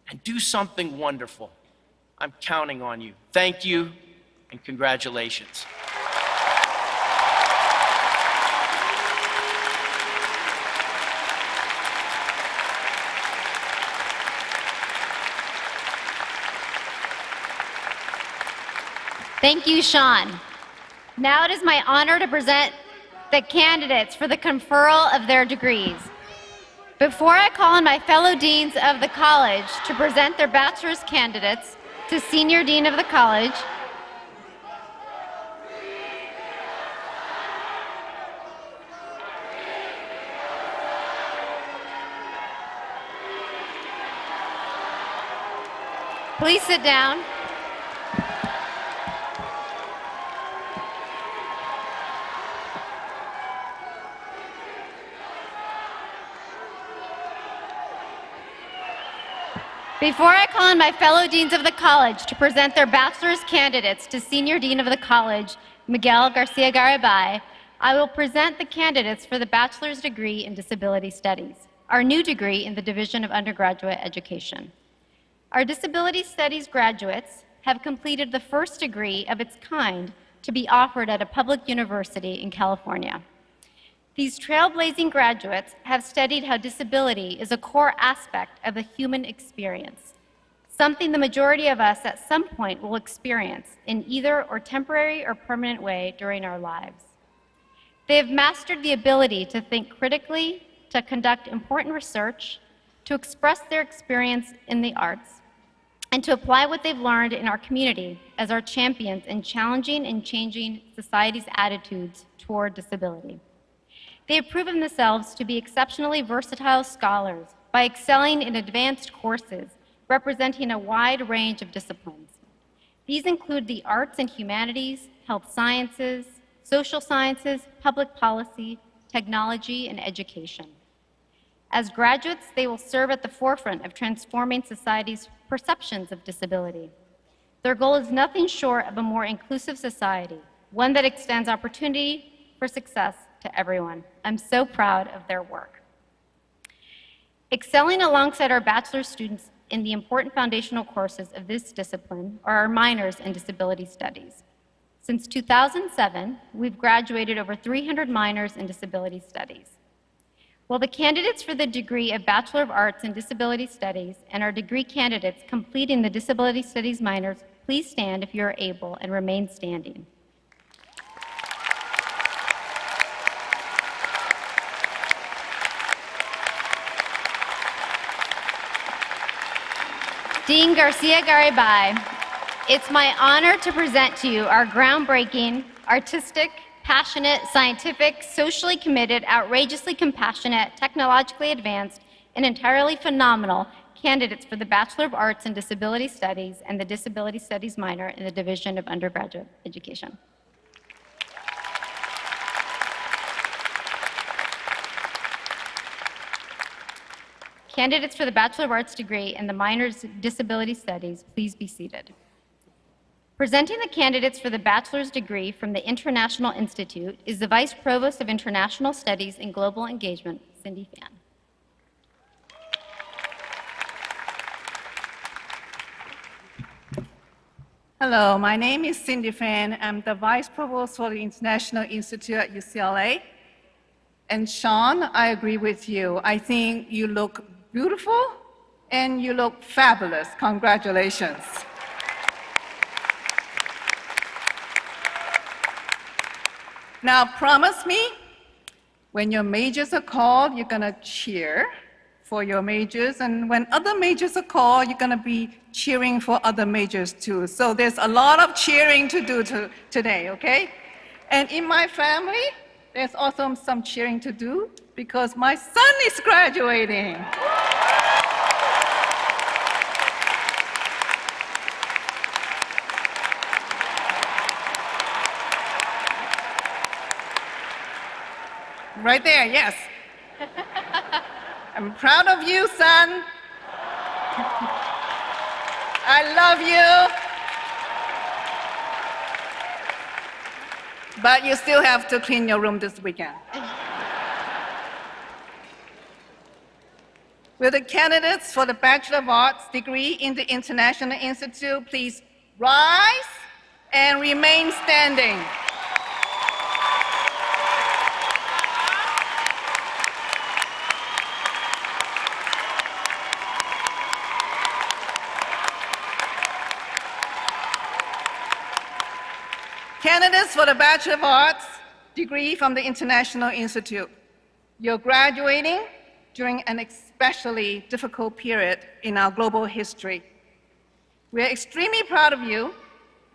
and do something wonderful. I'm counting on you. Thank you and congratulations. Thank you, Sean. Now it is my honor to present the candidates for the conferral of their degrees. Before I call on my fellow deans of the college to present their bachelor's candidates to Senior Dean of the college, please sit down. Before I call on my fellow deans of the college to present their bachelor's candidates to Senior Dean of the college, Miguel Garcia Garibay, I will present the candidates for the bachelor's degree in disability studies, our new degree in the Division of Undergraduate Education. Our disability studies graduates have completed the first degree of its kind to be offered at a public university in California. These trailblazing graduates have studied how disability is a core aspect of the human experience, something the majority of us at some point will experience in either or temporary or permanent way during our lives. They have mastered the ability to think critically, to conduct important research, to express their experience in the arts, and to apply what they've learned in our community as our champions in challenging and changing society's attitudes toward disability. They have proven themselves to be exceptionally versatile scholars by excelling in advanced courses representing a wide range of disciplines. These include the arts and humanities, health sciences, social sciences, public policy, technology, and education. As graduates, they will serve at the forefront of transforming society's perceptions of disability. Their goal is nothing short of a more inclusive society, one that extends opportunity for success to everyone. I'm so proud of their work. Excelling alongside our bachelor students in the important foundational courses of this discipline are our minors in disability studies. Since 2007, we've graduated over 300 minors in disability studies. Will the candidates for the degree of Bachelor of Arts in Disability Studies and our degree candidates completing the Disability Studies minors please stand if you are able and remain standing. Dean Garcia Garibay, it's my honor to present to you our groundbreaking, artistic, passionate, scientific, socially committed, outrageously compassionate, technologically advanced, and entirely phenomenal candidates for the Bachelor of Arts in Disability Studies and the Disability Studies minor in the Division of Undergraduate Education. Candidates for the Bachelor of Arts degree and the minor's Disability Studies, please be seated. Presenting the candidates for the bachelor's degree from the International Institute is the Vice Provost of International Studies and Global Engagement, Cindy Fan. Hello, my name is Cindy Fan. I'm the Vice Provost for the International Institute at UCLA. And Sean, I agree with you. I think you look beautiful and you look fabulous. Congratulations. Now, promise me, when your majors are called, you're going to cheer for your majors, and when other majors are called, you're going to be cheering for other majors too. So there's a lot of cheering to do today, okay? And in my family, there's also some cheering to do because my son is graduating. Right there, yes. I'm proud of you, son. I love you. But you still have to clean your room this weekend. Will the candidates for the Bachelor of Arts degree in the International Institute please rise and remain standing? Candidates for the Bachelor of Arts degree from the International Institute, you're graduating during an especially difficult period in our global history. We are extremely proud of you,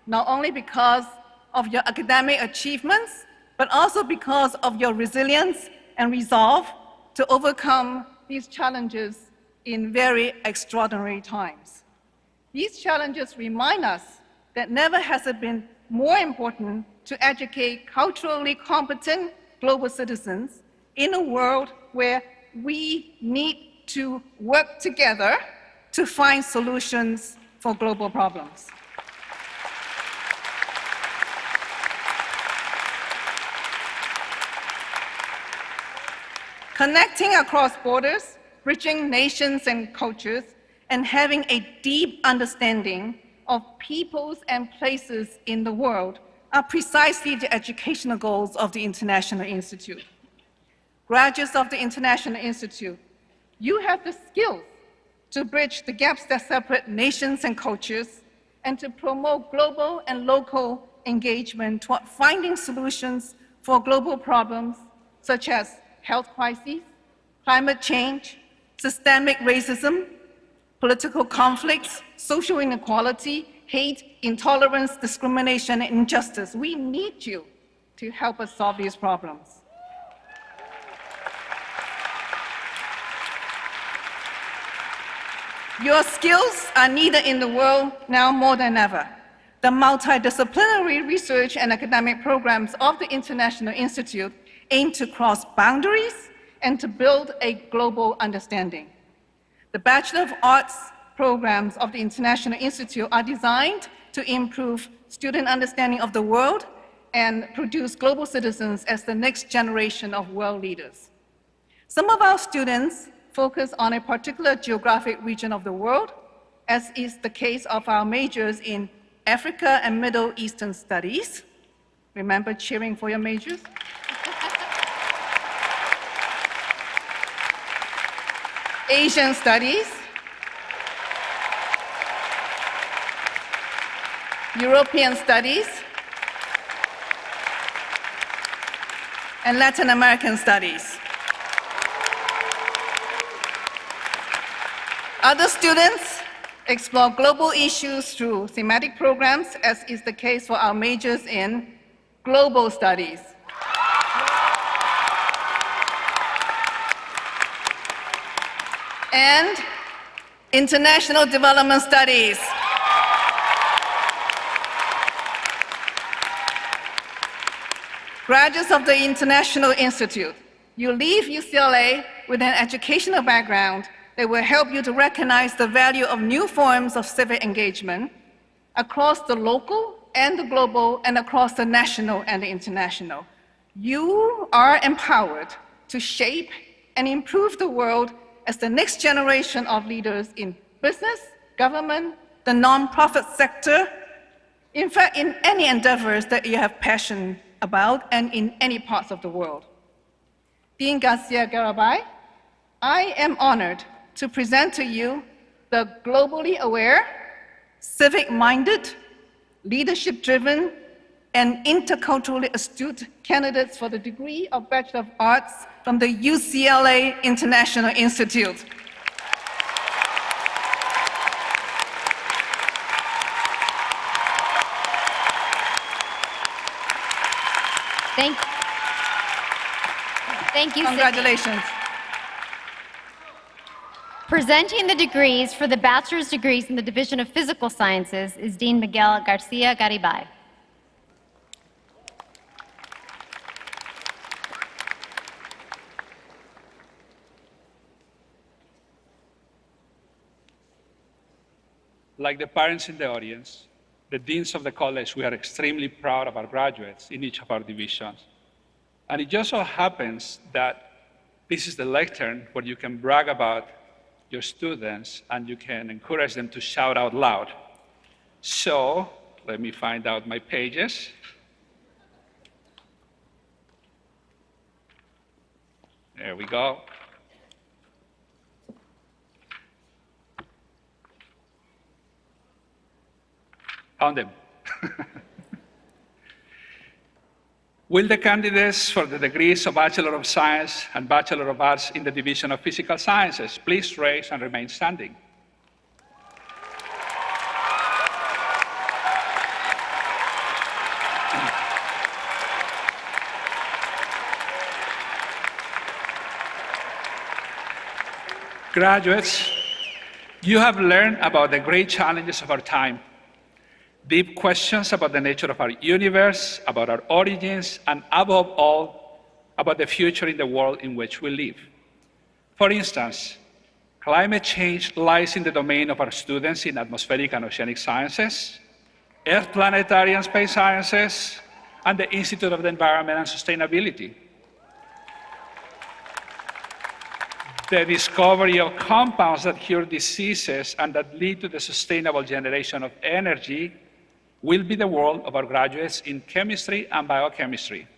not only because of your academic achievements, but also because of your resilience and resolve to overcome these challenges in very extraordinary times. These challenges remind us that never has it been more important to educate culturally competent global citizens in a world where we need to work together to find solutions for global problems. Connecting across borders, bridging nations and cultures, and having a deep understanding of peoples and places in the world are precisely the educational goals of the International Institute. Graduates of the International Institute, you have the skills to bridge the gaps that separate nations and cultures and to promote global and local engagement toward finding solutions for global problems such as health crises, climate change, systemic racism, political conflicts, social inequality, hate, intolerance, discrimination, and injustice. We need you to help us solve these problems. Your skills are needed in the world now more than ever. The multidisciplinary research and academic programs of the International Institute aim to cross boundaries and to build a global understanding. The Bachelor of Arts programs of the International Institute are designed to improve student understanding of the world and produce global citizens as the next generation of world leaders. Some of our students focus on a particular geographic region of the world, as is the case of our majors in Africa and Middle Eastern Studies. Remember cheering for your majors? Asian Studies, European Studies, and Latin American Studies. Other students explore global issues through thematic programs, as is the case for our majors in Global Studies. and International Development Studies. Graduates of the International Institute, you leave UCLA with an educational background that will help you to recognize the value of new forms of civic engagement across the local and the global and across the national and the international. You are empowered to shape and improve the world as the next generation of leaders in business, government, the nonprofit sector, in fact, in any endeavors that you have passion about and in any parts of the world. Dean Garcia Garibay, I am honored to present to you the globally aware, civic-minded, leadership-driven, and interculturally astute candidates for the degree of Bachelor of Arts from the UCLA International Institute. Thank you, Congratulations. Sydney. Presenting the degrees for the bachelor's degrees in the Division of Physical Sciences is Dean Miguel Garcia Garibay. Like the parents in the audience, the deans of the college, we are extremely proud of our graduates in each of our divisions. And it just so happens that this is the lectern where you can brag about your students and you can encourage them to shout out loud. So let me find out my pages. There we go. Found them. Will the candidates for the degrees of Bachelor of Science and Bachelor of Arts in the Division of Physical Sciences please raise and remain standing? Graduates, you have learned about the great challenges of our time. Deep questions about the nature of our universe, about our origins, and above all, about the future in the world in which we live. For instance, climate change lies in the domain of our students in atmospheric and oceanic sciences, earth, planetary, and space sciences, and the Institute of the Environment and Sustainability. The discovery of compounds that cure diseases and that lead to the sustainable generation of energy will be the world of our graduates in chemistry and biochemistry.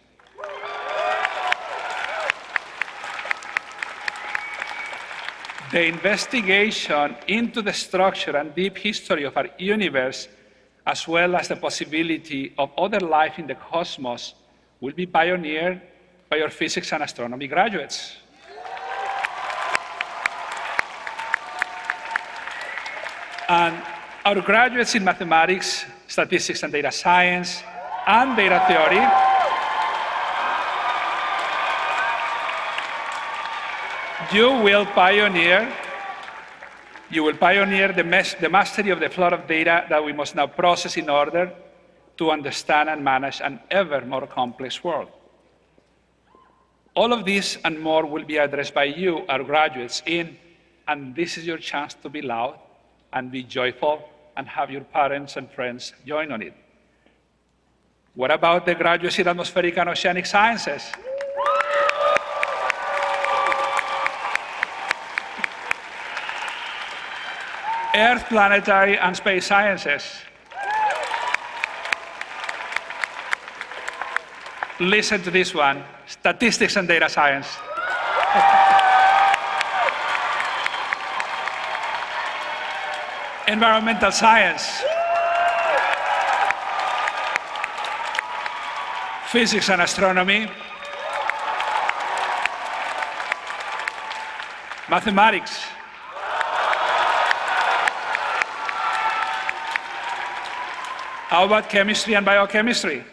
The investigation into the structure and deep history of our universe, as well as the possibility of other life in the cosmos, will be pioneered by our physics and astronomy graduates. And our graduates in mathematics, statistics and data science, and data theory you will pioneer the mastery of the flood of data that we must now process in order to understand and manage an ever more complex world. All of this and more will be addressed by you, our graduates, and this is your chance to be loud and be joyful and have your parents and friends join on it. What about the graduates in atmospheric and oceanic sciences? Earth, planetary, and space sciences. Listen to this one, statistics and data science. Environmental science. Physics and astronomy. Mathematics. How about chemistry and biochemistry?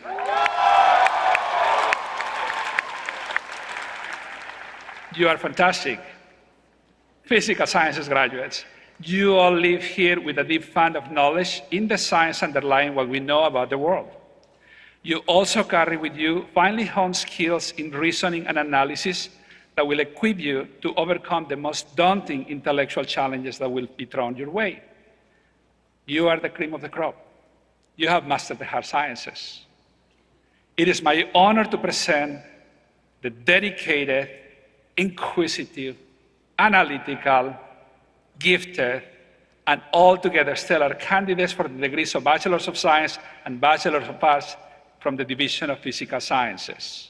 You are fantastic. Physical sciences graduates, you all live here with a deep fund of knowledge in the science underlying what we know about the world. You also carry with you finely honed skills in reasoning and analysis that will equip you to overcome the most daunting intellectual challenges that will be thrown your way. You are the cream of the crop. You have mastered the hard sciences. It is my honor to present the dedicated, inquisitive, analytical, gifted, and altogether stellar candidates for the degrees of Bachelors of Science and Bachelors of Arts from the Division of Physical Sciences.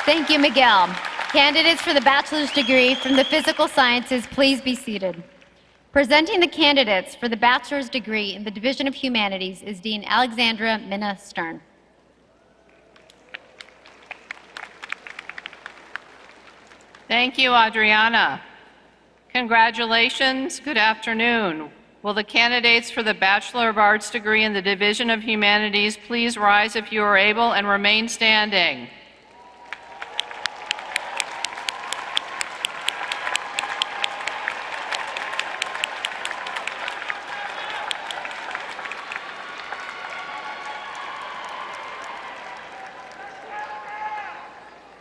Thank you, Miguel. Candidates for the bachelor's degree from the physical sciences, please be seated. Presenting the candidates for the bachelor's degree in the Division of Humanities is Dean Alexandra Minna Stern. Thank you, Adriana. Congratulations. Good afternoon. Will the candidates for the Bachelor of Arts degree in the Division of Humanities please rise if you are able and remain standing?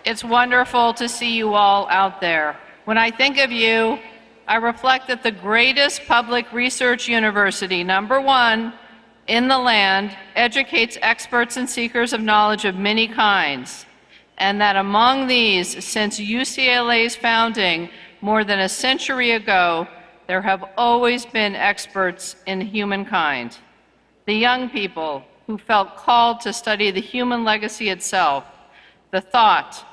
It's wonderful to see you all out there. When I think of you, I reflect that the greatest public research university, #1 in the land, educates experts and seekers of knowledge of many kinds, and that among these, since UCLA's founding more than a century ago, there have always been experts in humankind. The young people who felt called to study the human legacy itself, the thought,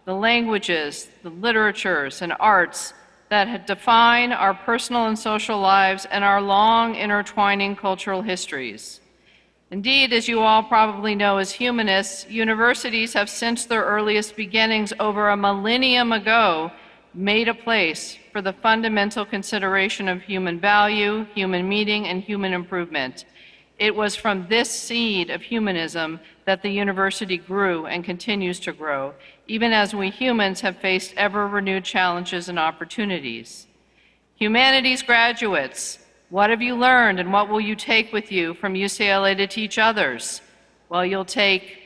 the languages, the literatures, and arts that define our personal and social lives and our long intertwining cultural histories. Indeed, as you all probably know as humanists, universities have since their earliest beginnings over a millennium ago made a place for the fundamental consideration of human value, human meaning, and human improvement. It was from this seed of humanism that the university grew and continues to grow, even as we humans have faced ever-renewed challenges and opportunities. Humanities graduates, what have you learned and what will you take with you from UCLA to teach others? Well, you'll take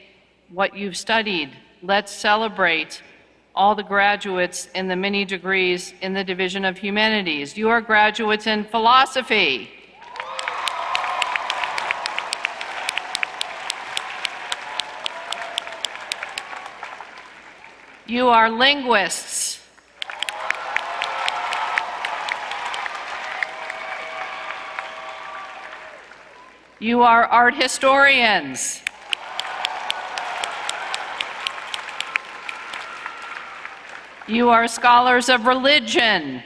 what you've studied. Let's celebrate all the graduates in the many degrees in the Division of Humanities. You are graduates in philosophy. You are linguists. You are art historians. You are scholars of religion.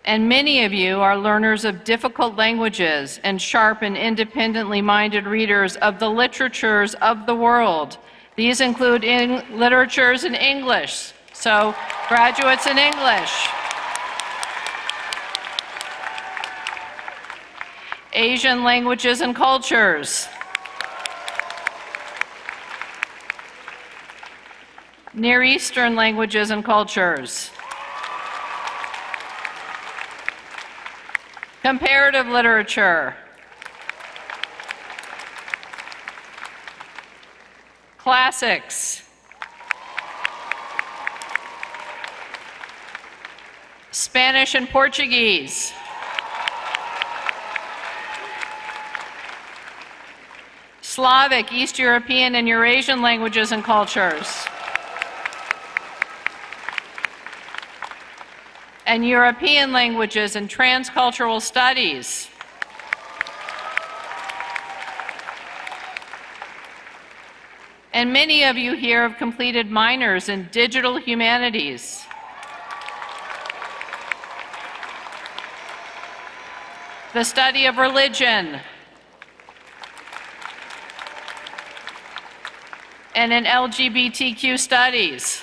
And many of you are learners of difficult languages and sharp and independently minded readers of the literatures of the world. These include literatures in English, so graduates in English, Asian languages and cultures, Near Eastern languages and cultures, comparative literature, classics, Spanish and Portuguese, Slavic, East European, and Eurasian languages and cultures, and European languages and transcultural studies. And many of you here have completed minors in digital humanities. The study of religion, and in LGBTQ studies.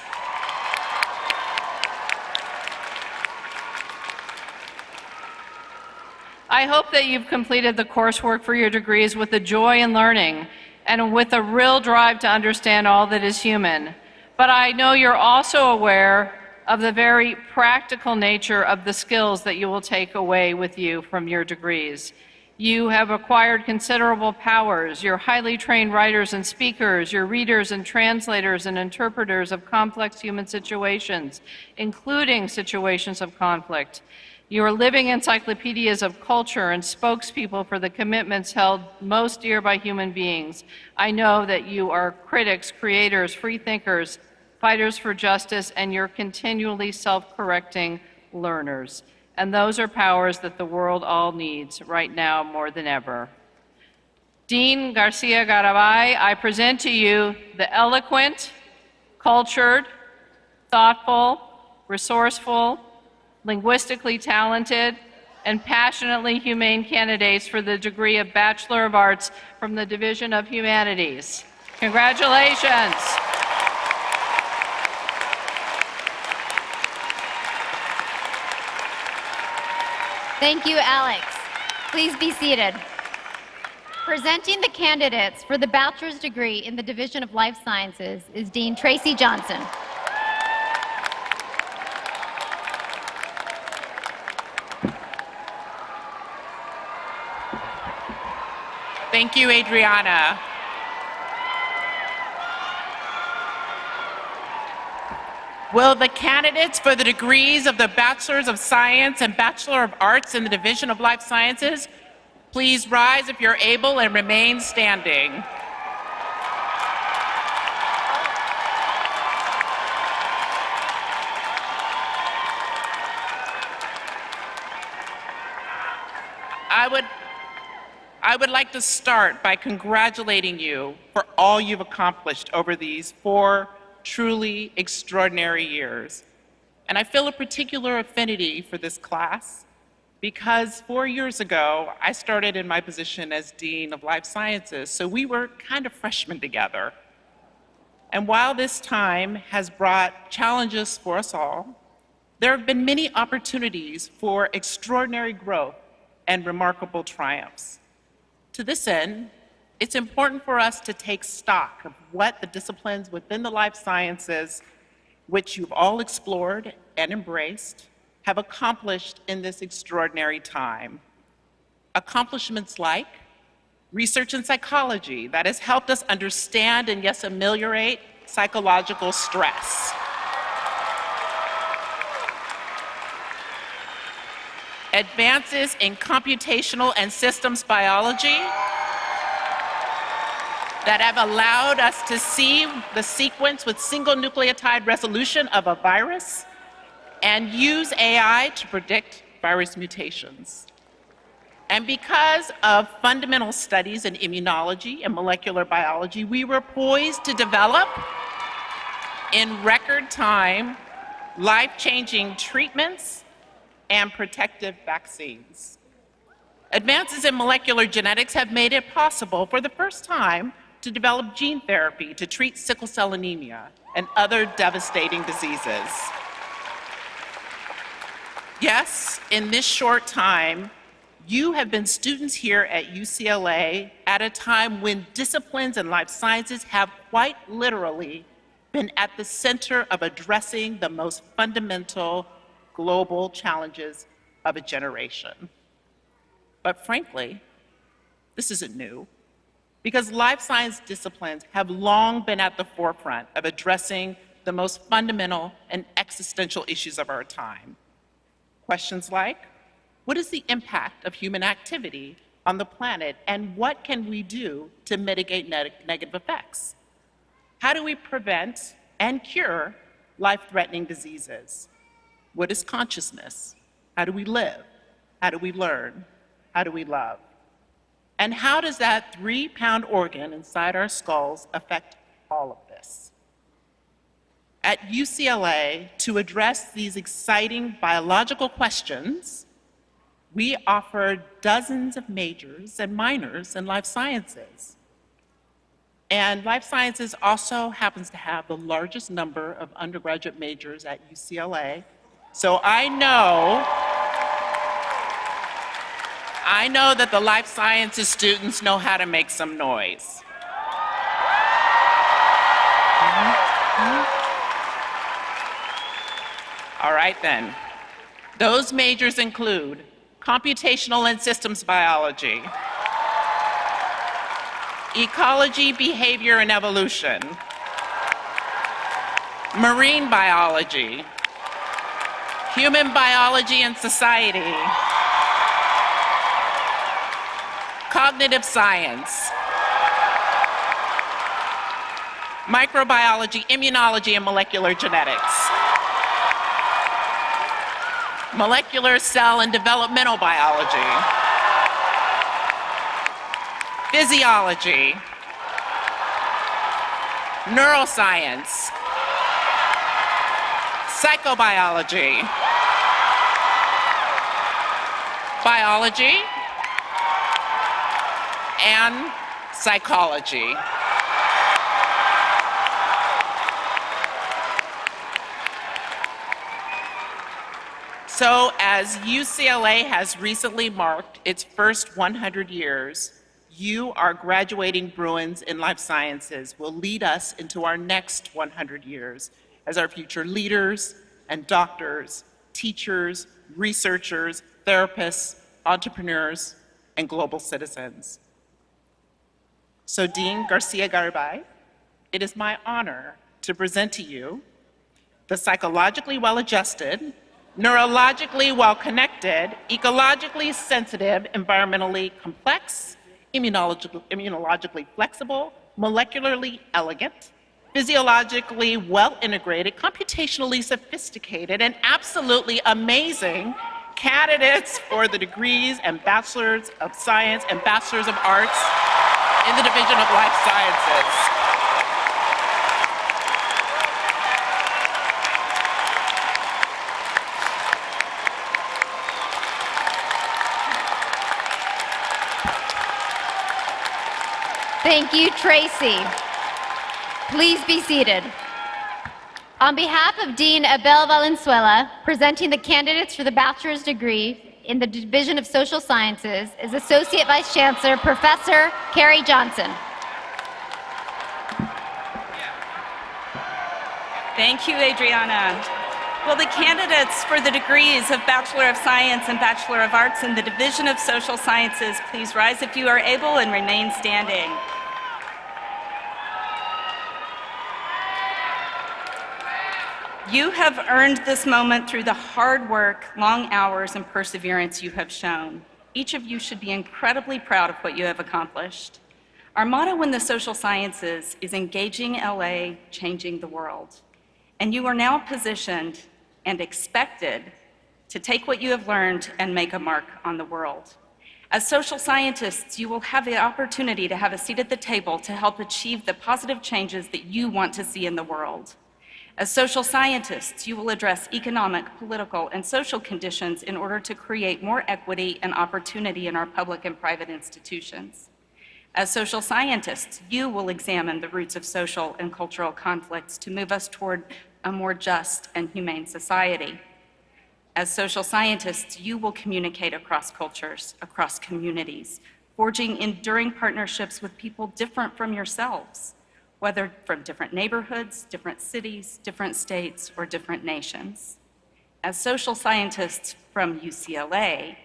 I hope that you've completed the coursework for your degrees with a joy in learning and with a real drive to understand all that is human. But I know you're also aware of the very practical nature of the skills that you will take away with you from your degrees. You have acquired considerable powers. You're highly trained writers and speakers. You're readers and translators and interpreters of complex human situations, including situations of conflict. You are living encyclopedias of culture and spokespeople for the commitments held most dear by human beings. I know that you are critics, creators, free thinkers, fighters for justice, and you're continually self-correcting learners. And those are powers that the world all needs right now more than ever. Dean Garcia Garabay, I present to you the eloquent, cultured, thoughtful, resourceful, linguistically talented, and passionately humane candidates for the degree of Bachelor of Arts from the Division of Humanities. Congratulations. Thank you, Alex. Please be seated. Presenting the candidates for the bachelor's degree in the Division of Life Sciences is Dean Tracy Johnson. Thank you, Adriana. Will the candidates for the degrees of the Bachelor's of Science and Bachelor of Arts in the Division of Life Sciences please rise if you're able and remain standing? I would like to start by congratulating you for all you've accomplished over these 4 truly extraordinary years. And I feel a particular affinity for this class because 4 years ago, I started in my position as Dean of Life Sciences, so we were kind of freshmen together. And while this time has brought challenges for us all, there have been many opportunities for extraordinary growth and remarkable triumphs. To this end, it's important for us to take stock of what the disciplines within the life sciences, which you've all explored and embraced, have accomplished in this extraordinary time. Accomplishments like research in psychology that has helped us understand and, yes, ameliorate psychological stress. Advances in computational and systems biology that have allowed us to see the sequence with single nucleotide resolution of a virus and use AI to predict virus mutations. And because of fundamental studies in immunology and molecular biology, we were poised to develop in record time life-changing treatments and protective vaccines. Advances in molecular genetics have made it possible for the first time to develop gene therapy to treat sickle cell anemia and other devastating diseases. Yes, in this short time, you have been students here at UCLA at a time when disciplines in life sciences have quite literally been at the center of addressing the most fundamental global challenges of a generation. But frankly, this isn't new, because life science disciplines have long been at the forefront of addressing the most fundamental and existential issues of our time. Questions like, what is the impact of human activity on the planet, and what can we do to mitigate negative effects? How do we prevent and cure life-threatening diseases? What is consciousness? How do we live? How do we learn? How do we love? And how does that 3-pound organ inside our skulls affect all of this? At UCLA, to address these exciting biological questions, we offer dozens of majors and minors in life sciences. And life sciences also happens to have the largest number of undergraduate majors at UCLA. So I I know that the life sciences students know how to make some noise. All right then. Those majors include computational and systems biology, ecology, behavior, and evolution, marine biology, human biology and society, cognitive science, microbiology, immunology, and molecular genetics, molecular, cell, and developmental biology, physiology, neuroscience, psychobiology, biology, and psychology. So as UCLA has recently marked its first 100 years, you, our graduating Bruins in life sciences, will lead us into our next 100 years as our future leaders and doctors, teachers, researchers, therapists, entrepreneurs, and global citizens. So Dean Garcia-Garibay, it is my honor to present to you the psychologically well-adjusted, neurologically well-connected, ecologically sensitive, environmentally complex, immunologically flexible, molecularly elegant, physiologically well-integrated, computationally sophisticated, and absolutely amazing candidates for the degrees and Bachelors of Science and Bachelors of Arts in the Division of Life Sciences. Thank you, Tracy. Please be seated. On behalf of Dean Abel Valenzuela, presenting the candidates for the bachelor's degree in the Division of Social Sciences is Associate Vice Chancellor, Professor Carrie Johnson. Thank you, Adriana. Will the candidates for the degrees of Bachelor of Science and Bachelor of Arts in the Division of Social Sciences please rise if you are able and remain standing? You have earned this moment through the hard work, long hours, and perseverance you have shown. Each of you should be incredibly proud of what you have accomplished. Our motto in the social sciences is engaging LA, changing the world. And you are now positioned and expected to take what you have learned and make a mark on the world. As social scientists, you will have the opportunity to have a seat at the table to help achieve the positive changes that you want to see in the world. As social scientists, you will address economic, political, and social conditions in order to create more equity and opportunity in our public and private institutions. As social scientists, you will examine the roots of social and cultural conflicts to move us toward a more just and humane society. As social scientists, you will communicate across cultures, across communities, forging enduring partnerships with people different from yourselves, whether from different neighborhoods, different cities, different states, or different nations. As social scientists from UCLA,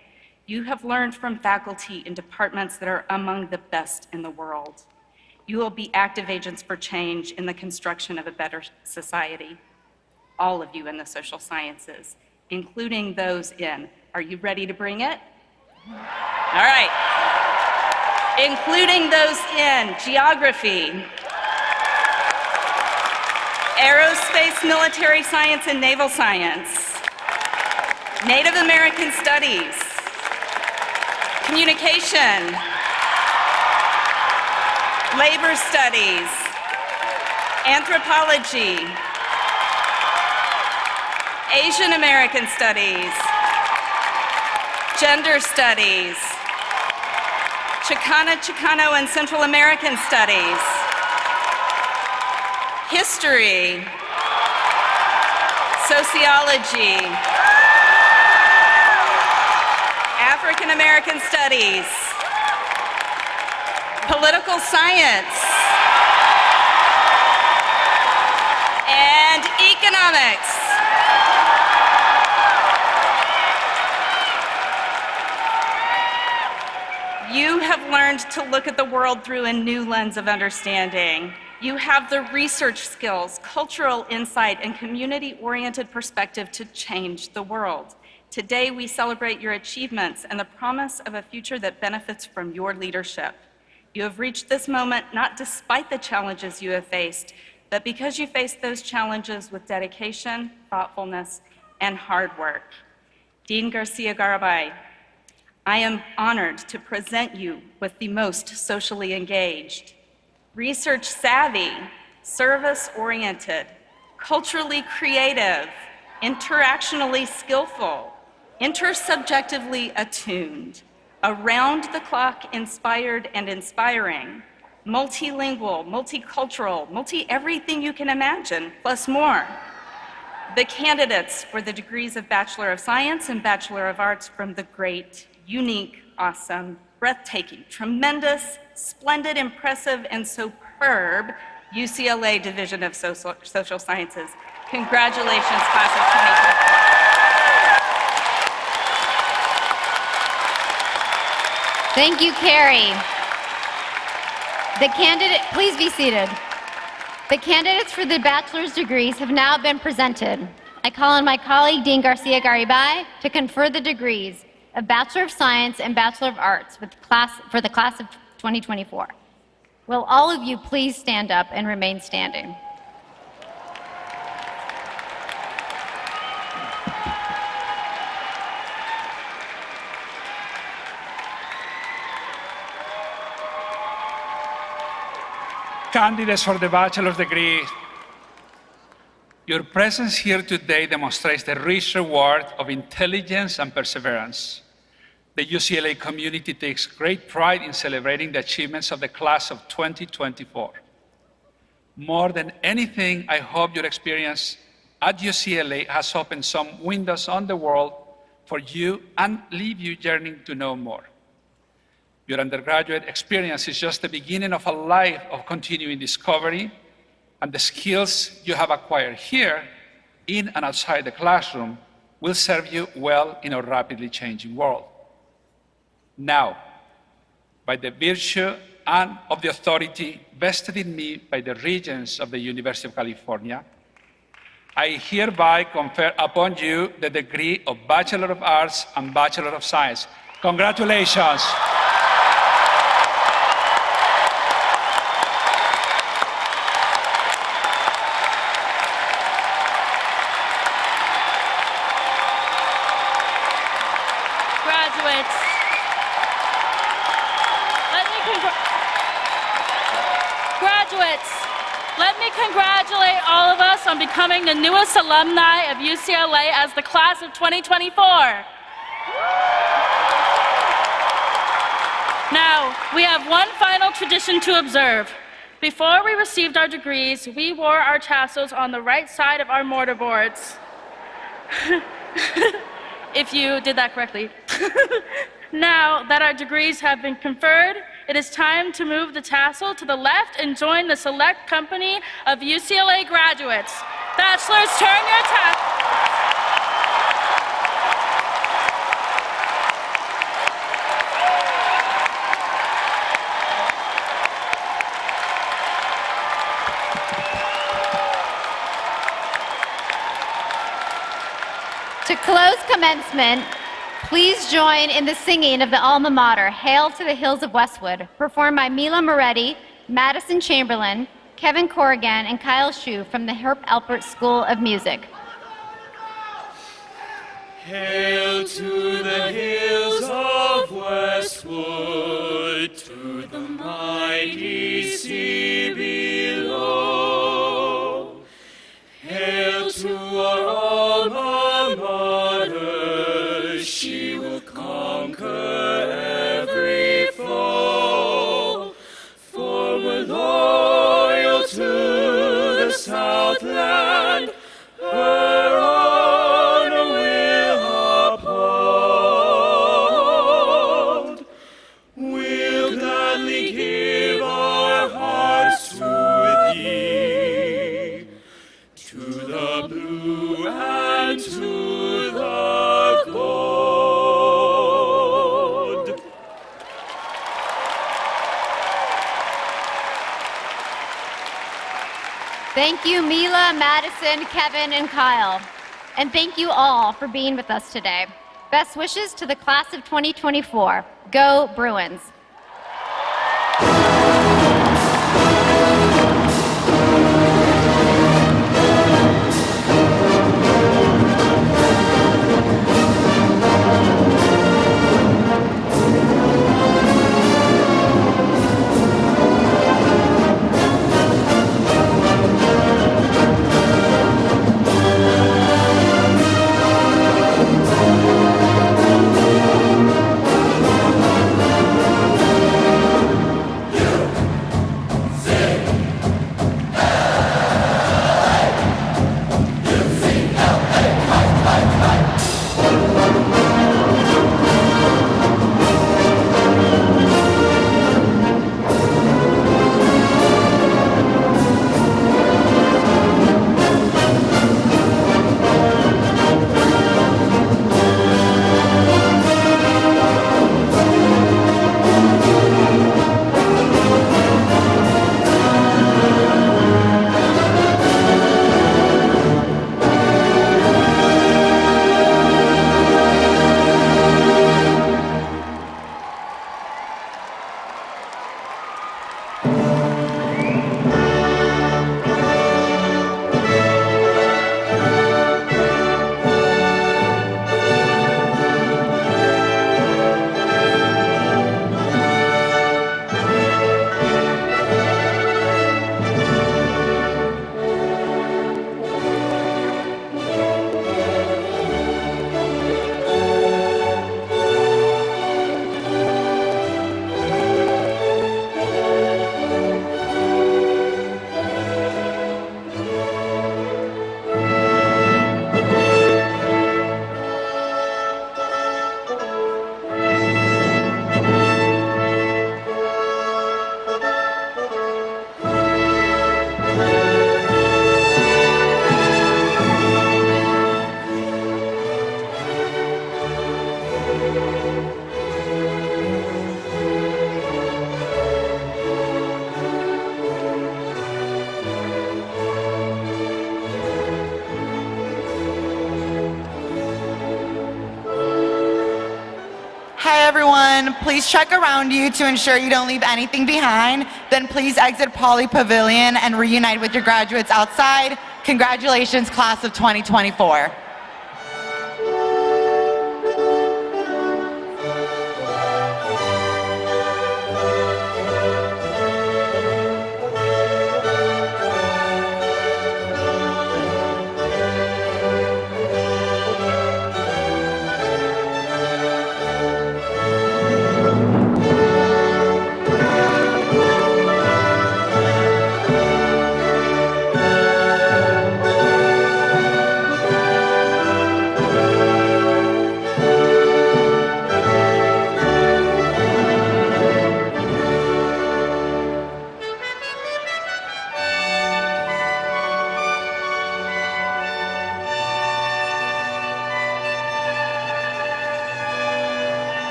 you have learned from faculty in departments that are among the best in the world. You will be active agents for change in the construction of a better society. All of you in the social sciences, including those in, are you ready to bring it? All right. Including those in geography, aerospace, military science, and naval science, Native American studies, communication, labor studies, anthropology, Asian American studies, gender studies, Chicano and Central American studies, history, sociology, African and American Studies, Political Science, and Economics. You have learned to look at the world through a new lens of understanding. You have the research skills, cultural insight, and community-oriented perspective to change the world. Today, we celebrate your achievements and the promise of a future that benefits from your leadership. You have reached this moment not despite the challenges you have faced, but because you faced those challenges with dedication, thoughtfulness, and hard work. Dean Garcia-Garibay, I am honored to present you with the most socially engaged, research savvy, service-oriented, culturally creative, interactionally skillful, intersubjectively attuned, around-the-clock inspired and inspiring, multilingual, multicultural, multi-everything you can imagine, plus more. The candidates for the degrees of Bachelor of Science and Bachelor of Arts from the great, unique, awesome, breathtaking, tremendous, splendid, impressive, and superb UCLA Division of Social Sciences. Congratulations, class of 2024. Thank you, Carrie. Please be seated. The candidates for the bachelor's degrees have now been presented. I call on my colleague, Dean Garcia-Garibay, to confer the degrees of Bachelor of Science and Bachelor of Arts for the class of 2024. Will all of you please stand up and remain standing? Candidates for the bachelor's degree, your presence here today demonstrates the rich reward of intelligence and perseverance. The UCLA community takes great pride in celebrating the achievements of the class of 2024. More than anything, I hope your experience at UCLA has opened some windows on the world for you and leave you yearning to know more. Your undergraduate experience is just the beginning of a life of continuing discovery, and the skills you have acquired here, in and outside the classroom, will serve you well in a rapidly changing world. Now, by the virtue and of the authority vested in me by the regents of the University of California, I hereby confer upon you the degree of Bachelor of Arts and Bachelor of Science. Congratulations. Let me congratulate all of us on becoming the newest alumni of UCLA as the class of 2024. Now, we have one final tradition to observe. Before we received our degrees, we wore our tassels on the right side of our mortarboards. If you did that correctly. Now that our degrees have been conferred, it is time to move the tassel to the left and join the select company of UCLA graduates. Bachelors, turn your tassel. To close commencement, please join in the singing of the alma mater, Hail to the Hills of Westwood, performed by Mila Moretti, Madison Chamberlain, Kevin Corrigan, and Kyle Shue from the Herb Alpert School of Music. Hail to the hills of Westwood, to the mighty sea below. Hail to our alma mater, she will conquer every foe. For we're loyal to the Southland, her honor will uphold. Thank you, Mila, Madison, Kevin, and Kyle. And thank you all for being with us today. Best wishes to the class of 2024. Go Bruins. Hi everyone, please check around you to ensure you don't leave anything behind. Then please exit Pauley Pavilion and reunite with your graduates outside. Congratulations, class of 2024.